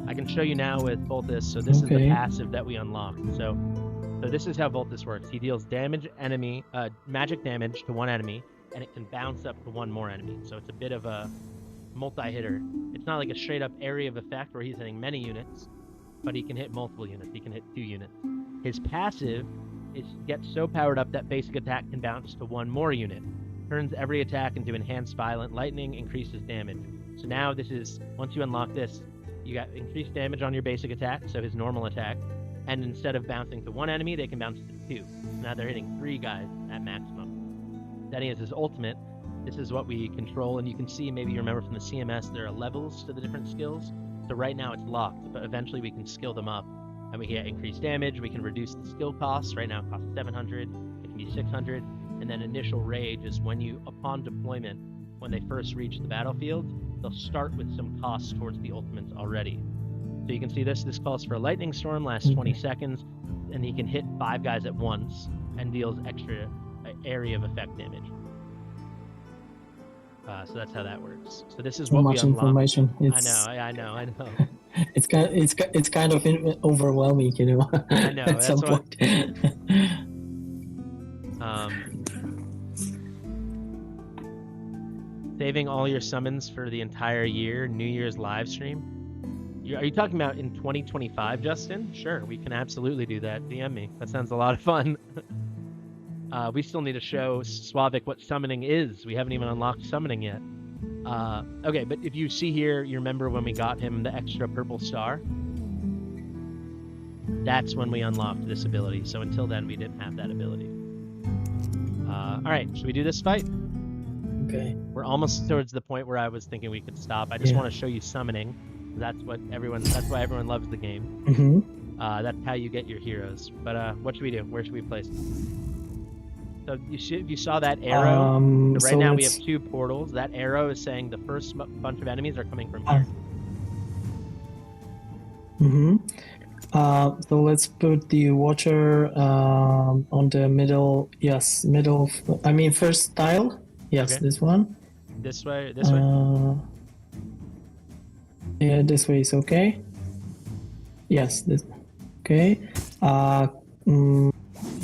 I can show you now with Voltus. So this is the passive that we unlocked. So this is how Voltus works. He deals magic damage to one enemy, and it can bounce up to one more enemy. So it's a bit of a multi-hitter. It's not like a straight up area of effect where he's hitting many units, but he can hit multiple units. He can hit 2 units. His passive gets so powered up that basic attack can bounce to one more unit. Turns every attack into enhanced violent lightning, increases damage. So now this is, once you unlock this, you got increased damage on your basic attack, so his normal attack, and instead of bouncing to one enemy, they can bounce to 2. Now they're hitting 3 guys at maximum. Then he has his ultimate. This is what we control, and you can see, maybe you remember from the CMS, there are levels to the different skills. So right now it's locked, but eventually we can skill them up, and we can get increased damage. We can reduce the skill costs. Right now it costs 700. It can be 600. And then initial rage is when you, upon deployment, when they first reach the battlefield, they'll start with some costs towards the ultimates already. So you can see this. This calls for a lightning storm, lasts 20 seconds, and he can hit 5 guys at once and deals extra area of effect damage. So that's how that works. So this is So what much we unlock. information. I know. It's kind of overwhelming, you know. I know. At some point. Saving all your summons for the entire year, New Year's live stream. Are you talking about in 2025, Justin? Sure, we can absolutely do that. DM me. That sounds a lot of fun. We still need to show Slavik what summoning is. We haven't even unlocked summoning yet. Okay, but if you see here, you remember when we got him the extra purple star? That's when we unlocked this ability. So until then, we didn't have that ability. All right, should we do this fight? Okay. We're almost towards the point where I was thinking we could stop. I just want to show you summoning. That's why everyone loves the game. Mm-hmm. That's how you get your heroes. But what should we do? Where should we place them? So you saw that arrow. So right now we have 2 portals. That arrow is saying the first bunch of enemies are coming from here. Mm-hmm. So let's put the Watcher on the middle. Yes, middle. I mean, first tile. Yes, Okay. this one. This way. This way. Yeah, this way is okay. Yes, this. Okay.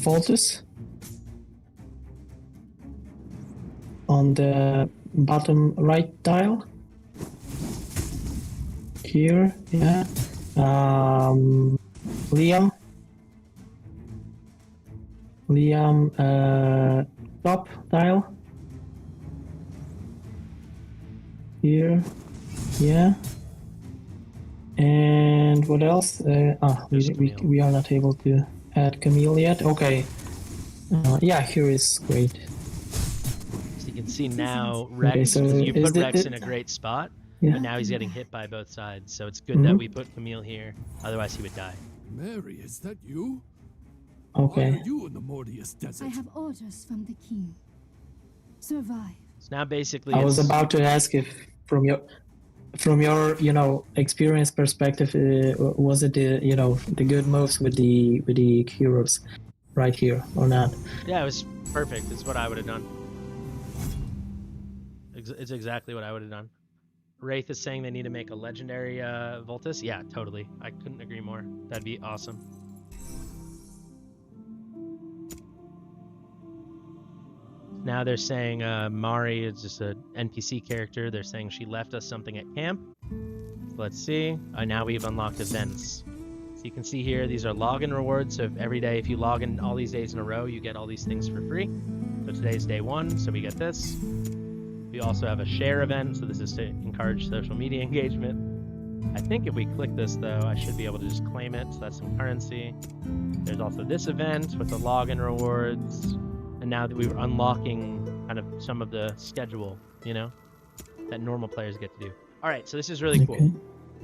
Voltus on the bottom right tile. Here, yeah. Liam, top tile. Here, yeah. And what else? We are not able to add Camille yet. Okay. Yeah, here is great. So you can see now Rex, so because you is put it- Rex in a great spot, Yeah. but now he's getting hit by both sides. So it's good that we put Camille here, otherwise he would die. Mary, is that you? Okay. Why are you in the Mortius I desert? have orders from the king. Survive. So now basically I was it's- about to ask if from your experience perspective, was it the good moves with the heroes right here or not? Yeah, it was perfect. It's what I would have done. It's exactly what I would have done. Wraith is saying they need to make a legendary Voltus. Yeah, totally. I couldn't agree more. That'd be awesome. Now they're saying Mari is just an NPC character. They're saying she left us something at camp. Let's see. Now we've unlocked events. So you can see here, these are login rewards. So every day, if you log in all these days in a row, you get all these things for free. So today's day 1, so we get this. We also have a share event, so this is to encourage social media engagement. I think if we click this, though, I should be able to just claim it, so that's some currency. There's also this event with the login rewards. And now that we're unlocking kind of some of the schedule, that normal players get to do. All right, so this is really cool.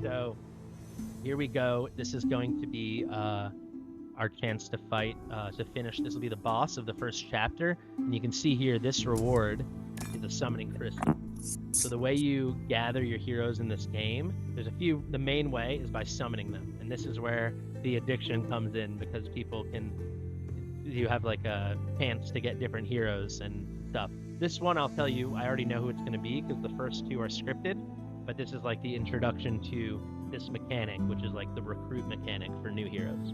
So here we go. This is going to be our chance to fight, to finish. This will be the boss of the first chapter. And you can see here, this reward is a summoning crystal. So the way you gather your heroes in this game, there's a few. The main way is by summoning them. And this is where the addiction comes in, because you have like a chance to get different heroes and stuff. This one, I'll tell you, I already know who it's going to be because the first 2 are scripted, but this is like the introduction to this mechanic, which is like the recruit mechanic for new heroes.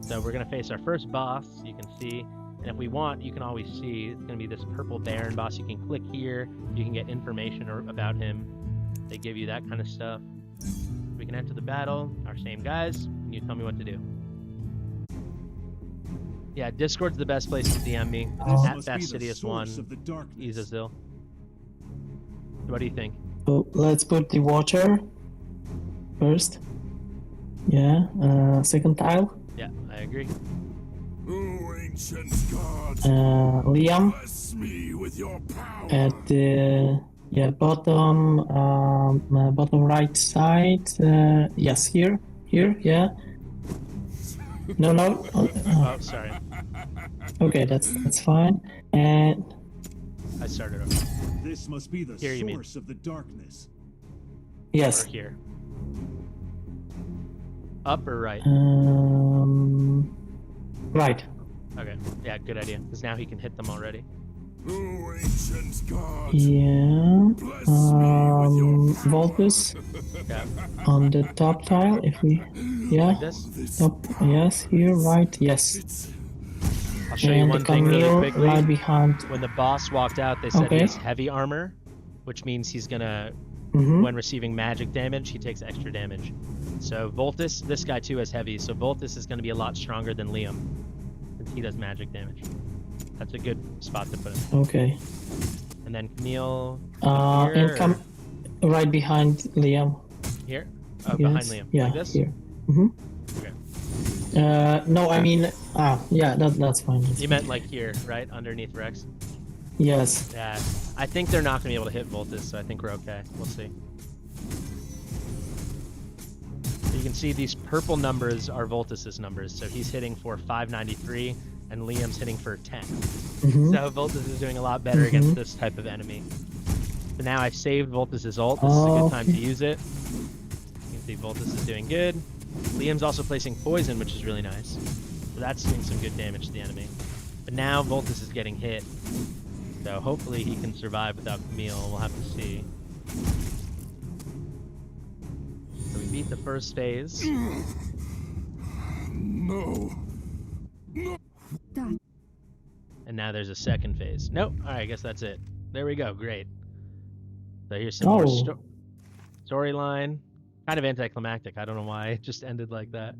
So we're going to face our first boss, you can see, and if we want, you can always see, it's going to be this purple Baron boss. You can click here, you can get information about him. They give you that kind of stuff. We can enter the battle, our same guys, and you tell me what to do. Yeah, Discord's the best place to DM me. At Fastidious 1, Izazil. What do you think? So let's put the Watcher. first. Yeah. Second tile. Yeah, I agree. Oh, ancient god, Liam bless me with your power. at the bottom bottom right side. Yes, here. Yeah. No. Oh, sorry. Okay, that's fine. And I started over. This must be the Here, you mean. source of the darkness. yes. Or here. Up or right? Right. Okay. Yeah, good idea. Because now he can hit them already. Oh, ancient god, Yeah. bless me with your power. Voltus Yeah. on the top tile. If we, yeah. Like this. This Top. Yes. Here. Right. Yes. it's I'll show you And one the thing really Camille quickly. right behind. When the boss walked out, they said he Okay. has heavy armor, which means he's gonna, Mm-hmm. when receiving magic damage, he takes extra damage. So Voltus, this guy too has heavy, so Voltus is gonna be a lot stronger than Liam, since he does magic damage. That's a good spot to put him. Okay. And then Camille And here, come right behind Liam. here? Oh, Yes. behind Liam. Yeah. Like this? Here. Mm-hmm. Okay. No, I mean, yeah, that's fine. You meant like here, right? Underneath Rex? Yes. Yeah. I think they're not gonna be able to hit Voltus, so I think we're okay. We'll see. So you can see these purple numbers are Voltus's numbers. So he's hitting for 593 and Liam's hitting for 10. Mm-hmm. So Voltus is doing a lot better against this type of enemy. So now I've saved Voltus's ult. This is a good time to use it. You can see Voltus is doing good. Liam's also placing poison, which is really nice. So that's doing some good damage to the enemy. But now Voltus is getting hit. So hopefully he can survive without Camille. We'll have to see. So we beat the first phase. no. That And now there's a second phase. Nope. Alright, I guess that's it. There we go. Great. So here's some more storyline. Kind of anticlimactic. I don't know why it just ended like that.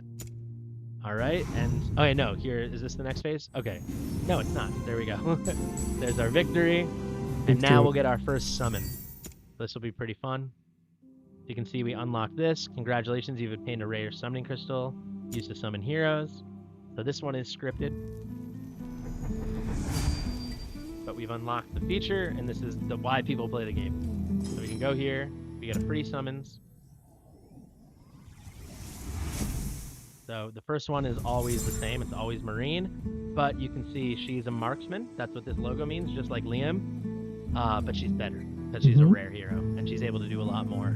Alright, and... Okay, no. Here, is this the next phase? Okay. No, it's not. There we go. There's our victory. And now we'll get our first summon. This will be pretty fun. You can see we unlocked this. Congratulations, you've obtained a rare summoning crystal. Used to summon heroes. So this one is scripted. But we've unlocked the feature, and this is the why people play the game. So we can go here. We get a free summons. So the first one is always the same. It's always Marine. But you can see she's a marksman. That's what this logo means, just like Liam. But she's better because she's a rare hero, and she's able to do a lot more.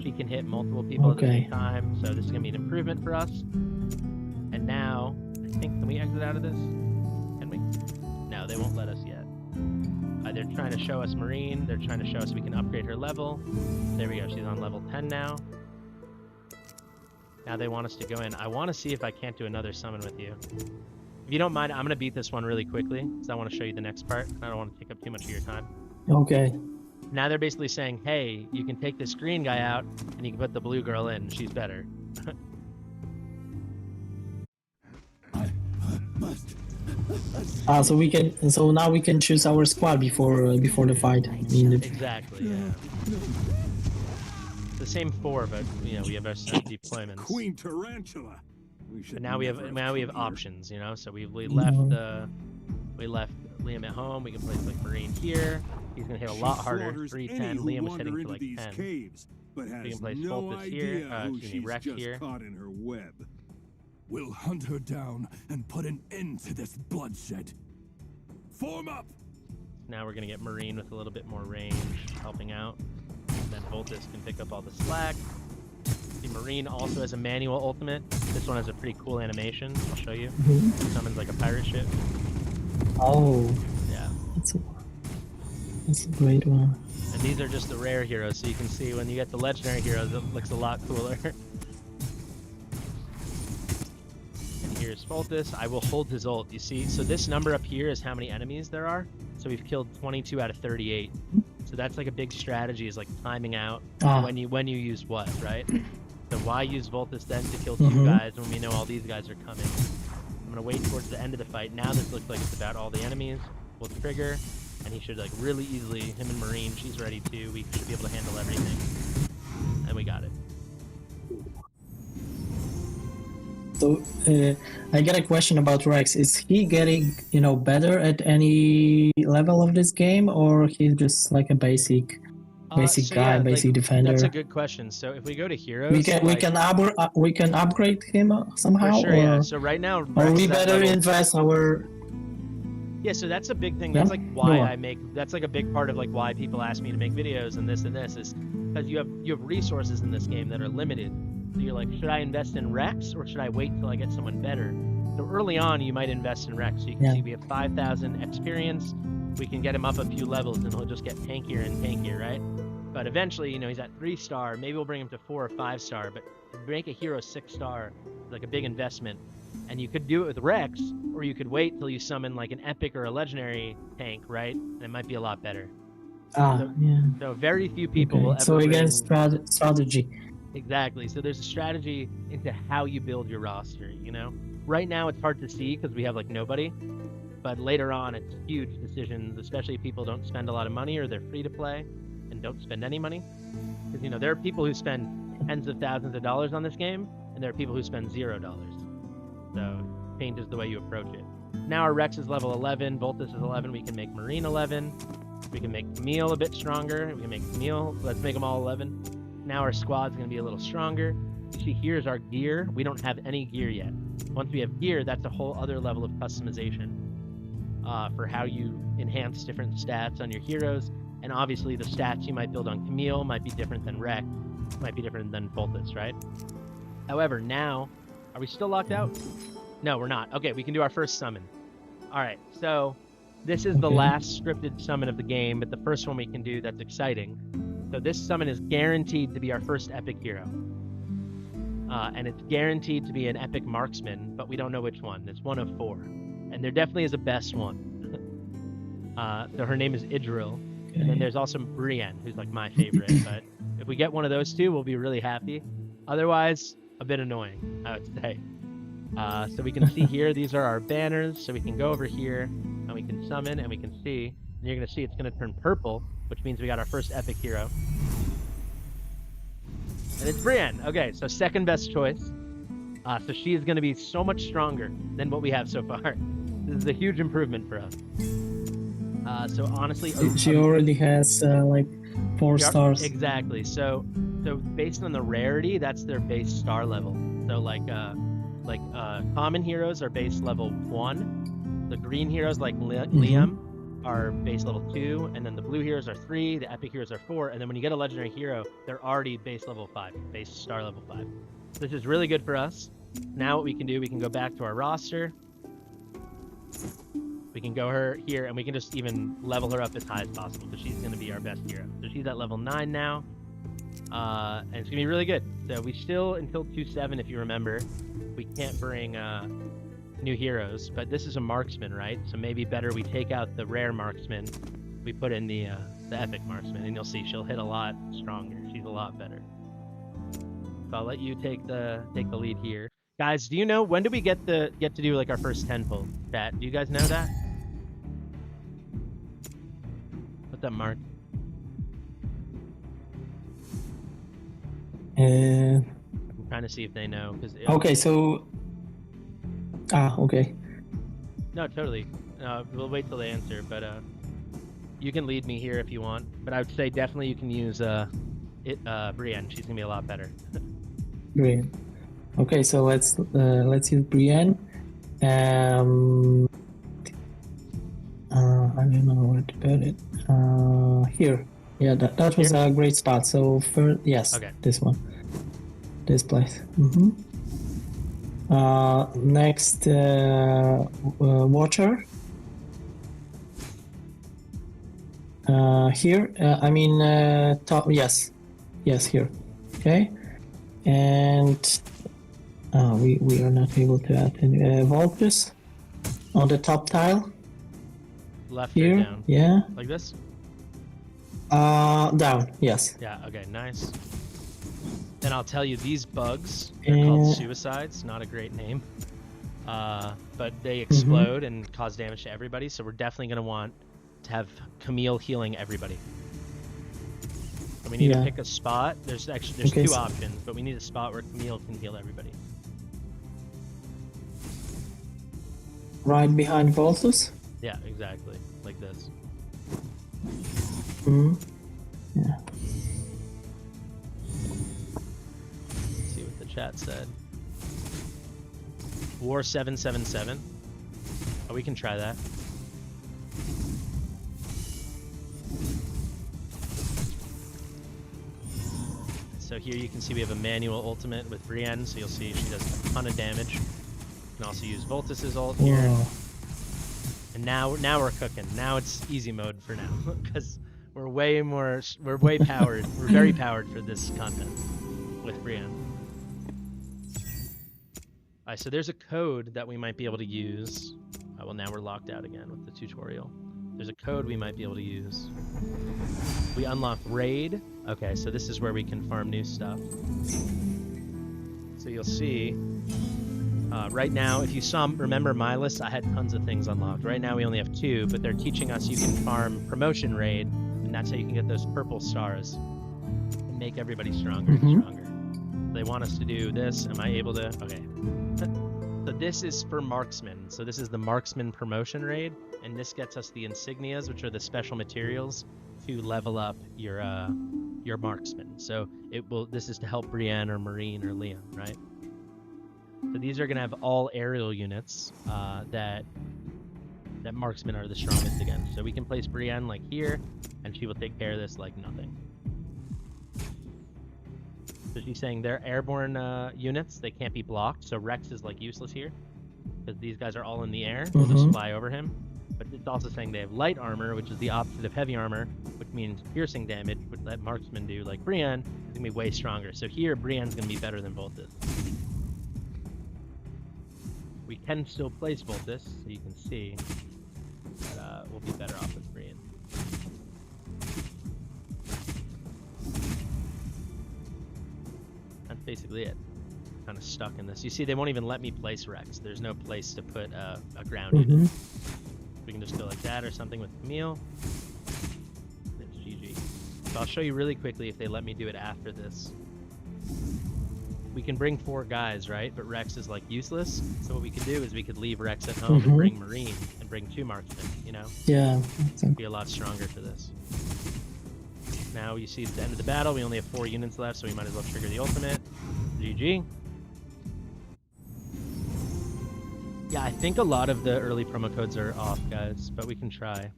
She can hit multiple people at the same time, so this is going to be an improvement for us. And now, I think, can we exit out of this? Can we? No, they won't let us yet. They're trying to show us Marine. They're trying to show us we can upgrade her level. There we go. She's on level 10 now. Now they want us to go in. I want to see if I can't do another summon with you. If you don't mind, I'm going to beat this one really quickly, because I want to show you the next part. I don't want to take up too much of your time. Okay. Now they're basically saying, hey, you can take this green guy out, and you can put the blue girl in. She's better. So we can. So now we can choose our squad before the fight. I mean, Exactly, yeah. The same four, but, you know, we have our set deployments. Queen Tarantula. But now we have options, you know. So we left Liam at home. We can place like Marine here. He's gonna hit a lot harder. 310. Liam was hitting for like 10. Caves, but We has can place no Voltus idea here. who Excuse me, she's Rex just here. caught in her web. We'll hunt her down and put an end to this bloodshed. Form up. Now we're gonna get Marine with a little bit more range, helping out. Then Voltus can pick up all the slack. The Marine also has a manual ultimate. This one has a pretty cool animation. I'll show you. Summons like a pirate ship. oh, Yeah. that's a great one. And these are just the rare heroes, so you can see when you get the legendary heroes, it looks a lot cooler. And here's Voltus. I will hold his ult, you see? So this number up here is how many enemies there are. So we've killed 22 out of 38. So that's like a big strategy, is like timing out when you use what, right? So why use Voltus then to kill two guys when we know all these guys are coming? I'm gonna wait towards the end of the fight. Now this looks like it's about all the enemies. We'll trigger, and he should like really easily, him and Marine, she's ready too. We should be able to handle everything. And we got it. So I get a question about Rex. Is he getting, better at any level of this game, or he's just like a basic So guy, yeah, basic that's a defender? good question. So if we go to We heroes, can like, we can upgrade him for somehow, sure, yeah. or So right now, or Rex we is at better level. invest our. Yeah, so that's a big thing. Yeah? That's like Go why on. that's like a big part of like why people ask me to make videos and this is because you have resources in this game that are limited. So you're like, should I invest in Rex or should I wait till I get someone better? So early on, you might invest in Rex. So you can Yeah. see we have 5,000 experience. We can get him up a few levels and he'll just get tankier and tankier, right? But eventually, he's at 3-star. Maybe we'll bring him to 4 or 5-star. But to make a hero 6-star is like a big investment. And you could do it with Rex, or you could wait till you summon like an epic or a legendary tank, right? And it might be a lot better. Yeah. So very few people will Okay. ever So bring... again, strategy. Exactly. So there's a strategy into how you build your roster, Right now it's hard to see because we have like nobody. But later on, it's huge decisions, especially if people don't spend a lot of money or they're free to play and don't spend any money. Because, there are people who spend tens of thousands of dollars on this game, and there are people who spend $0. So it changes the way you approach it. Now our Rex is level 11, Voltus is 11, we can make Marine 11, we can make Camille a bit stronger, we can make Camille, let's make them all 11. Now our squad's going to be a little stronger. You see, here's our gear. We don't have any gear yet. Once we have gear, that's a whole other level of customization for how you enhance different stats on your heroes. And obviously the stats you might build on Camille might be different than Rex, might be different than Voltus, right? However, now, are we still locked out? No, we're not. Okay, we can do our first summon. All right, so this is the last scripted summon of the game, but the first one we can do that's exciting. So this summon is guaranteed to be our first epic hero. And it's guaranteed to be an epic marksman, but we don't know which one. It's one of 4. And there definitely is a best one. So her name is Idril. Okay. And then there's also Brienne, who's like my favorite. But if we get one of those two, we'll be really happy. Otherwise, a bit annoying, I would say. So we can see here, these are our banners. So we can go over here and we can summon and we can see. And you're going to see it's going to turn purple, which means we got our first epic hero. And it's Brienne. Okay, so second best choice. So she is going to be so much stronger than what we have so far. This is a huge improvement for us. So honestly, she already has like 4 stars. Exactly. So based on the rarity, that's their base star level. So like common heroes are base level 1. The green heroes like Liam are base level 2, and then the blue heroes are 3. The epic heroes are 4, and then when you get a legendary hero, they're already base level 5, base star level 5. This is really good for us. Now what we can do, we can go back to our roster. We can go here, and we can just even level her up as high as possible, because she's going to be our best hero. So she's at level 9 now, and it's going to be really good. So we still, until 2.7, if you remember, we can't bring new heroes, but this is a marksman, right? So maybe better we take out the rare marksman, we put in the epic marksman, and you'll see she'll hit a lot stronger. She's a lot better. So I'll let you take the lead here. Guys, do you know when do we get to do like our first 10 pull? Chat, do you guys know that? What's up, Mark? I'm trying to see if they know. Okay, so okay. No, totally. We'll wait till they answer, but you can lead me here if you want. But I would say definitely you can use Brienne. She's gonna be a lot better. Brienne. Okay, so let's use Brienne. I don't know where to put it. Here. Yeah, that was a great start. So first, yes, okay. This one, this place. Next, Watcher. Here. I mean, top. Yes, here. Okay, and we are not able to add any Voltus on the top tile. Left here. Or down? Yeah. Like this. Down. Yes. Yeah. Okay. Nice. And I'll tell you, these bugs, they're called suicides. Not a great name. But they explode and cause damage to everybody. So we're definitely going to want to have Camille healing everybody. So we need to pick a spot. There's 2 options, but we need a spot where Camille can heal everybody. Right behind Voltus? Yeah, exactly. Like this. Hmm. Yeah. Let's see what the chat said. WoR 777. Oh, we can try that. So here you can see we have a manual ultimate with Brienne, so you'll see she does a ton of damage. You can also use Voltus's ult here. Whoa. And now we're cooking. Now it's easy mode for now, because we're way powered. We're very powered for this content with Brienne. Alright, so there's a code that we might be able to use. Well, now we're locked out again with the tutorial. There's a code we might be able to use. We unlock raid. Okay, so this is where we can farm new stuff. So you'll see, right now, if you remember my list, I had tons of things unlocked. Right now we only have 2, but they're teaching us you can farm promotion raid, and that's how you can get those purple stars and make everybody stronger and stronger. They want us to do this. Am I able to? Okay. So this is for marksman. So this is the marksman promotion raid, and this gets us the insignias, which are the special materials to level up your marksman. So this is to help Brienne or Marine or Liam, right? So these are gonna have all aerial units that marksmen are the strongest against. So we can place Brienne like here, and she will take care of this like nothing. So she's saying they're airborne units, they can't be blocked, so Rex is like useless here, because these guys are all in the air, we'll just fly over him. But it's also saying they have light armor, which is the opposite of heavy armor, which means piercing damage, which let marksmen do, like Brienne, is gonna be way stronger. So here, Brienne's gonna be better than Voltus. We can still place Voltus, so you can see, but we'll be better off with Brienne. That's basically it. Kind of stuck in this. You see, they won't even let me place Rex. There's no place to put a ground unit. We can just go like that or something with Camille. It's GG. So I'll show you really quickly if they let me do it after this. We can bring 4 guys, right? But Rex is like useless. So what we could do is we could leave Rex at home and bring Marine and bring 2 marksmen, you know? Yeah. Be a lot stronger for this. Now you see at the end of the battle, we only have 4 units left, so we might as well trigger the ultimate. GG. Yeah, I think a lot of the early promo codes are off, guys, but we can try.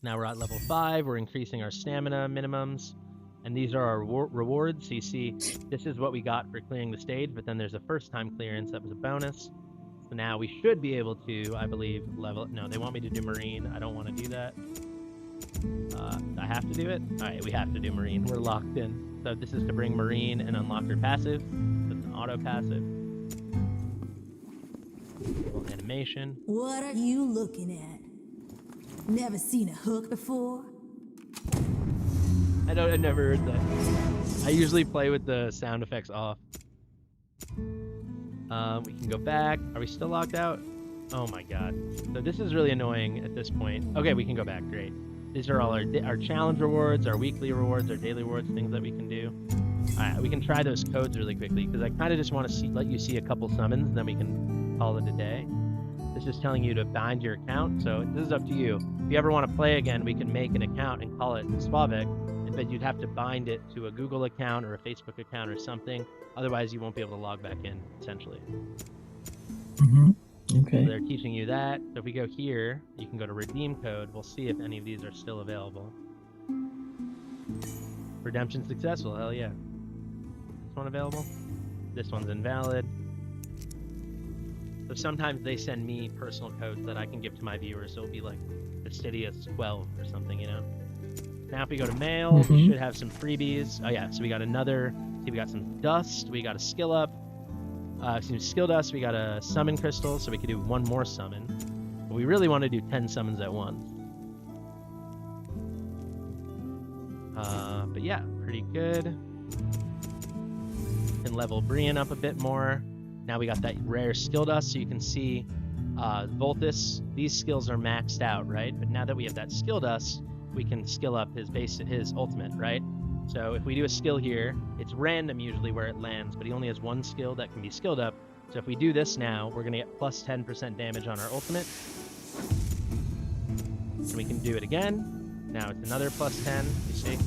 Now we're at level 5, we're increasing our stamina minimums, and these are our rewards. So you see, this is what we got for clearing the stage, but then there's a first time clearance that was a bonus. So now we should be able to, I believe, level... No, they want me to do Marine. I don't want to do that. I have to do it? Alright, we have to do Marine. We're locked in. So this is to bring Marine and unlock her passive. So it's an auto passive. Little animation. What are you looking at? Never seen a hook before? I never heard that. I usually play with the sound effects off. We can go back. Are we still locked out? Oh my god. So this is really annoying at this point. Okay, we can go back. Great. These are all our challenge rewards, our weekly rewards, our daily rewards, things that we can do. Alright, we can try those codes really quickly, because I kind of just want to let you see a couple summons, and then we can call it a day. This is telling you to bind your account, so this is up to you. If you ever want to play again, we can make an account and call it Spavek, but you'd have to bind it to a Google account or a Facebook account or something. Otherwise, you won't be able to log back in, essentially. Okay. So they're teaching you that. So if we go here, you can go to redeem code. We'll see if any of these are still available. Redemption successful, hell yeah. This one available? This one's invalid. So sometimes they send me personal codes that I can give to my viewers. So it'll be like Fastidious 12 or something, you know? Now if we go to mail, we should have some freebies. Oh yeah, so we got another, see we got some dust, we got a skill up. Skill dust, we got a summon crystal, so we could do 1 more summon. But we really want to do 10 summons at once. But yeah, pretty good. Can level Brienne up a bit more. Now we got that rare skill dust, so you can see Voltus. These skills are maxed out, right? But now that we have that skill dust, we can skill up his ultimate, right? So if we do a skill here, it's random usually where it lands, but he only has 1 skill that can be skilled up. So if we do this now, we're gonna get plus 10% damage on our ultimate. And we can do it again. Now it's another plus 10, you see?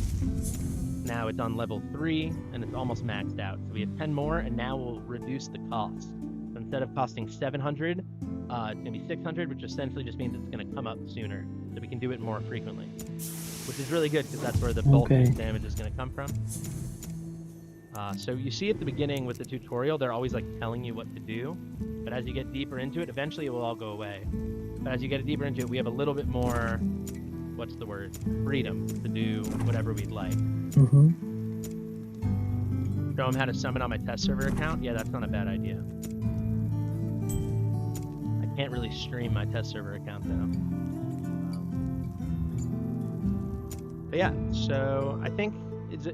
Now it's on level 3, and it's almost maxed out. So we have 10 more, and now we'll reduce the cost. So instead of costing 700, it's gonna be 600, which essentially just means it's gonna come up sooner. So we can do it more frequently. Which is really good, because that's where the bulk of the damage is gonna come from. So you see at the beginning with the tutorial, they're always like telling you what to do. But as you get deeper into it, eventually it will all go away. But as you get deeper into it, we have a little bit more, what's the word? Freedom to do whatever we'd like. Show them how to summon on my test server account? Yeah, that's not a bad idea. I can't really stream my test server account though. But yeah, so I think,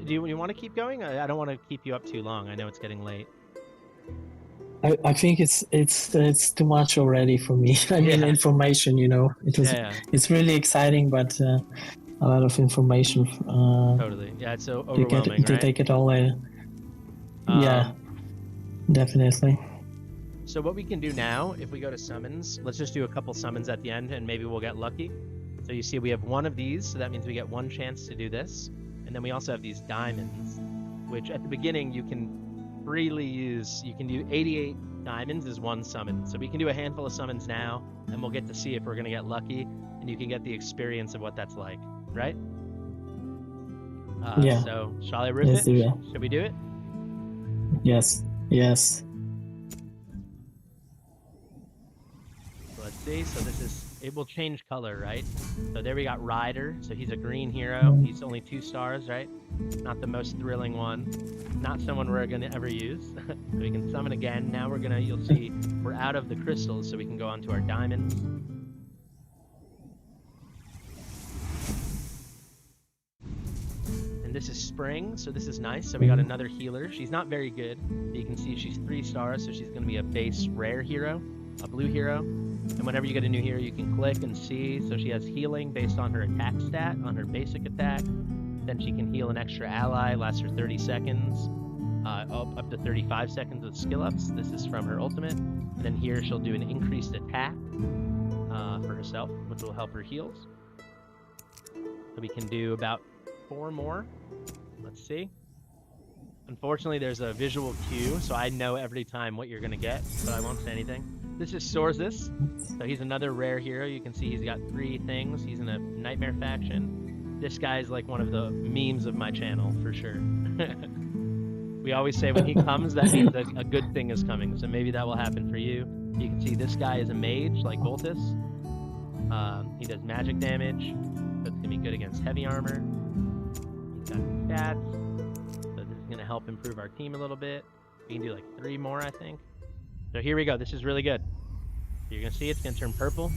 do you want to keep going? I don't want to keep you up too long. I know it's getting late. I think it's too much already for me. I mean, information, you know, it's really exciting, but a lot of information. Totally. Yeah, it's so overwhelming, to take it all in. Yeah, definitely. So what we can do now, if we go to summons, let's just do a couple summons at the end, and maybe we'll get lucky. So you see we have one of these, so that means we get one chance to do this. And then we also have these diamonds, which at the beginning you can freely use. You can do 88 diamonds as one summon. So we can do a handful of summons now, and we'll get to see if we're going to get lucky, and you can get the experience of what that's like, right? Yeah. So shall I rip it? Should we do it? Yes. Yes. So let's see. So this is, it will change color, right? So there we got Ryder. So he's a green hero. He's only 2 stars, right? Not the most thrilling one. Not someone we're gonna ever use. So we can summon again. Now we're gonna, you'll see, we're out of the crystals, so we can go on to our diamonds. And this is Spring, so this is nice. So we got another healer. She's not very good. You can see she's 3 stars, so she's gonna be a base rare hero, a blue hero. And whenever you get a new hero, you can click and see. So she has healing based on her attack stat, on her basic attack. Then she can heal an extra ally, lasts for 30 seconds, up to 35 seconds with skill ups. This is from her ultimate. And then here she'll do an increased attack for herself, which will help her heals. So we can do about 4 more. Let's see. Unfortunately, there's a visual cue, so I know every time what you're going to get, but I won't say anything. This is Sorzus. So he's another rare hero. You can see he's got 3 things. He's in a Nightmare faction. This guy's like one of the memes of my channel, for sure. We always say when he comes, that means a good thing is coming. So maybe that will happen for you. You can see this guy is a mage, like Voltus. He does magic damage. So it's going to be good against heavy armor. He's got stats. So this is going to help improve our team a little bit. We can do like 3 more, I think. So here we go. This is really good. You're going to see it's going to turn purple.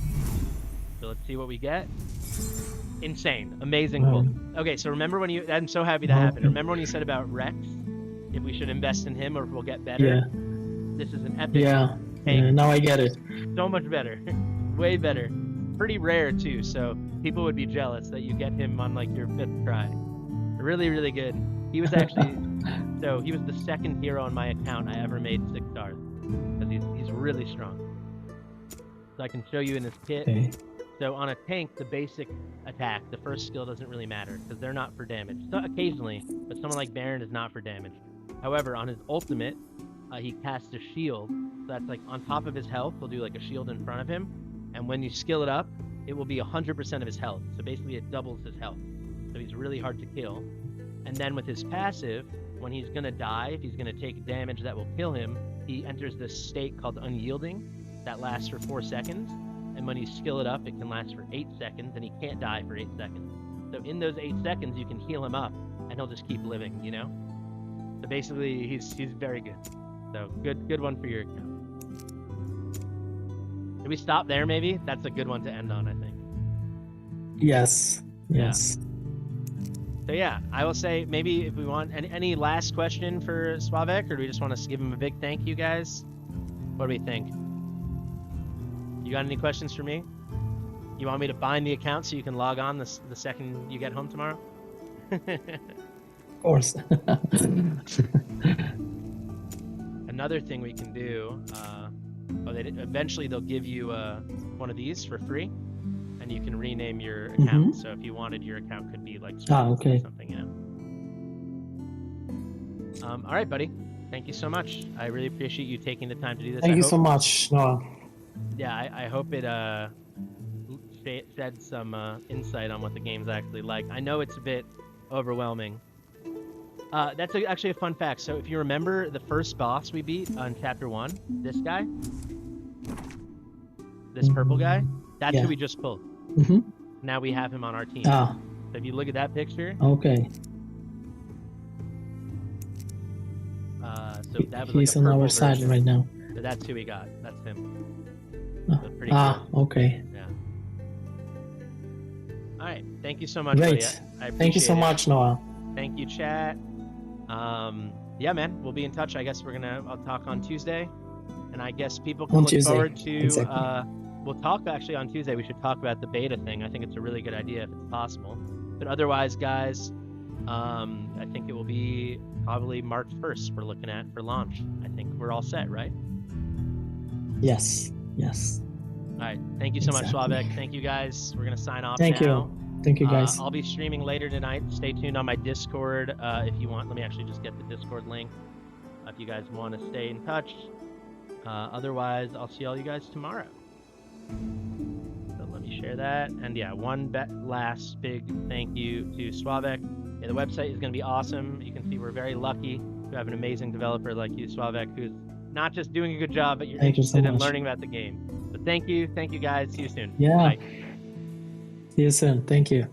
So let's see what we get. Insane. Amazing pull. Okay, so remember when you... I'm so happy that happened. Remember when you said about Rex? If we should invest in him or if we'll get better? Yeah. This is an epic tank. Now I get it. So much better. Way better. Pretty rare, too, so people would be jealous that you get him on, like, your 5th try. Really, really good. He was actually... So, he was the 2nd hero on my account I ever made 6 stars. Because he's really strong. So I can show you in this kit. Okay. So on a tank, the basic attack, the first skill doesn't really matter because they're not for damage. So occasionally, but someone like Baron is not for damage. However, on his ultimate, he casts a shield. So that's like on top of his health, he'll do like a shield in front of him. And when you skill it up, it will be 100% of his health. So basically it doubles his health. So he's really hard to kill. And then with his passive, when he's going to die, if he's going to take damage that will kill him, he enters this state called Unyielding that lasts for 4 seconds. And when you skill it up, it can last for 8 seconds, and he can't die for 8 seconds. So in those 8 seconds, you can heal him up, and he'll just keep living, you know? So basically, he's very good. So good one for your account. Did we stop there, maybe? That's a good one to end on, I think. Yes. Yes. Yeah. So yeah, I will say maybe if we want any last question for Slavek, or do we just want to give him a big thank you, guys? What do we think? You got any questions for me? You want me to bind the account so you can log on the second you get home tomorrow? Of course. Enough another thing we can do. Eventually they'll give you one of these for free, and you can rename your account. So if you wanted, your account could be like okay. or something, you know. All right, buddy. Thank you so much. I really appreciate you taking the time to do this. Thank you so much, Noah. Yeah, I hope it shed some insight on what the game's actually like. I know it's a bit overwhelming. That's actually a fun fact. So if you remember the first boss we beat on Chapter 1, this guy, this purple guy, that's who we just pulled. Now we have him on our team. So if you look at that picture, okay. so that was He's like a on purple our side version. right now. So that's who we got. That's him. So pretty cool. Okay. Yeah. All right. Thank you so much, Great. buddy. I Thank you so appreciate it. much, Noah. Thank you, chat. Yeah, man, we'll be in touch. I guess I'll talk on Tuesday, and I guess people can On look Tuesday, forward to. exactly. We'll talk actually on Tuesday. We should talk about the beta thing. I think it's a really good idea if it's possible. But otherwise, guys, I think it will be probably March 1st we're looking at for launch. I think we're all set, right? Yes. Yes. All right. Thank you so much, Exactly. Swabek. Thank you, guys. We're gonna sign off Thank now. you. Thank you, guys. I'll be streaming later tonight. Stay tuned on my Discord if you want. Let me actually just get the Discord link if you guys want to stay in touch. Otherwise, I'll see all you guys tomorrow. So let me share that. And yeah, one last big thank you to Swabek. Yeah, the website is going to be awesome. You can see we're very lucky to have an amazing developer like you, Swabek, who's not just doing a good job, but you're Thank you so interested in much. learning about the game. So thank you guys. See you soon. Yeah. Bye. See you soon. Thank you.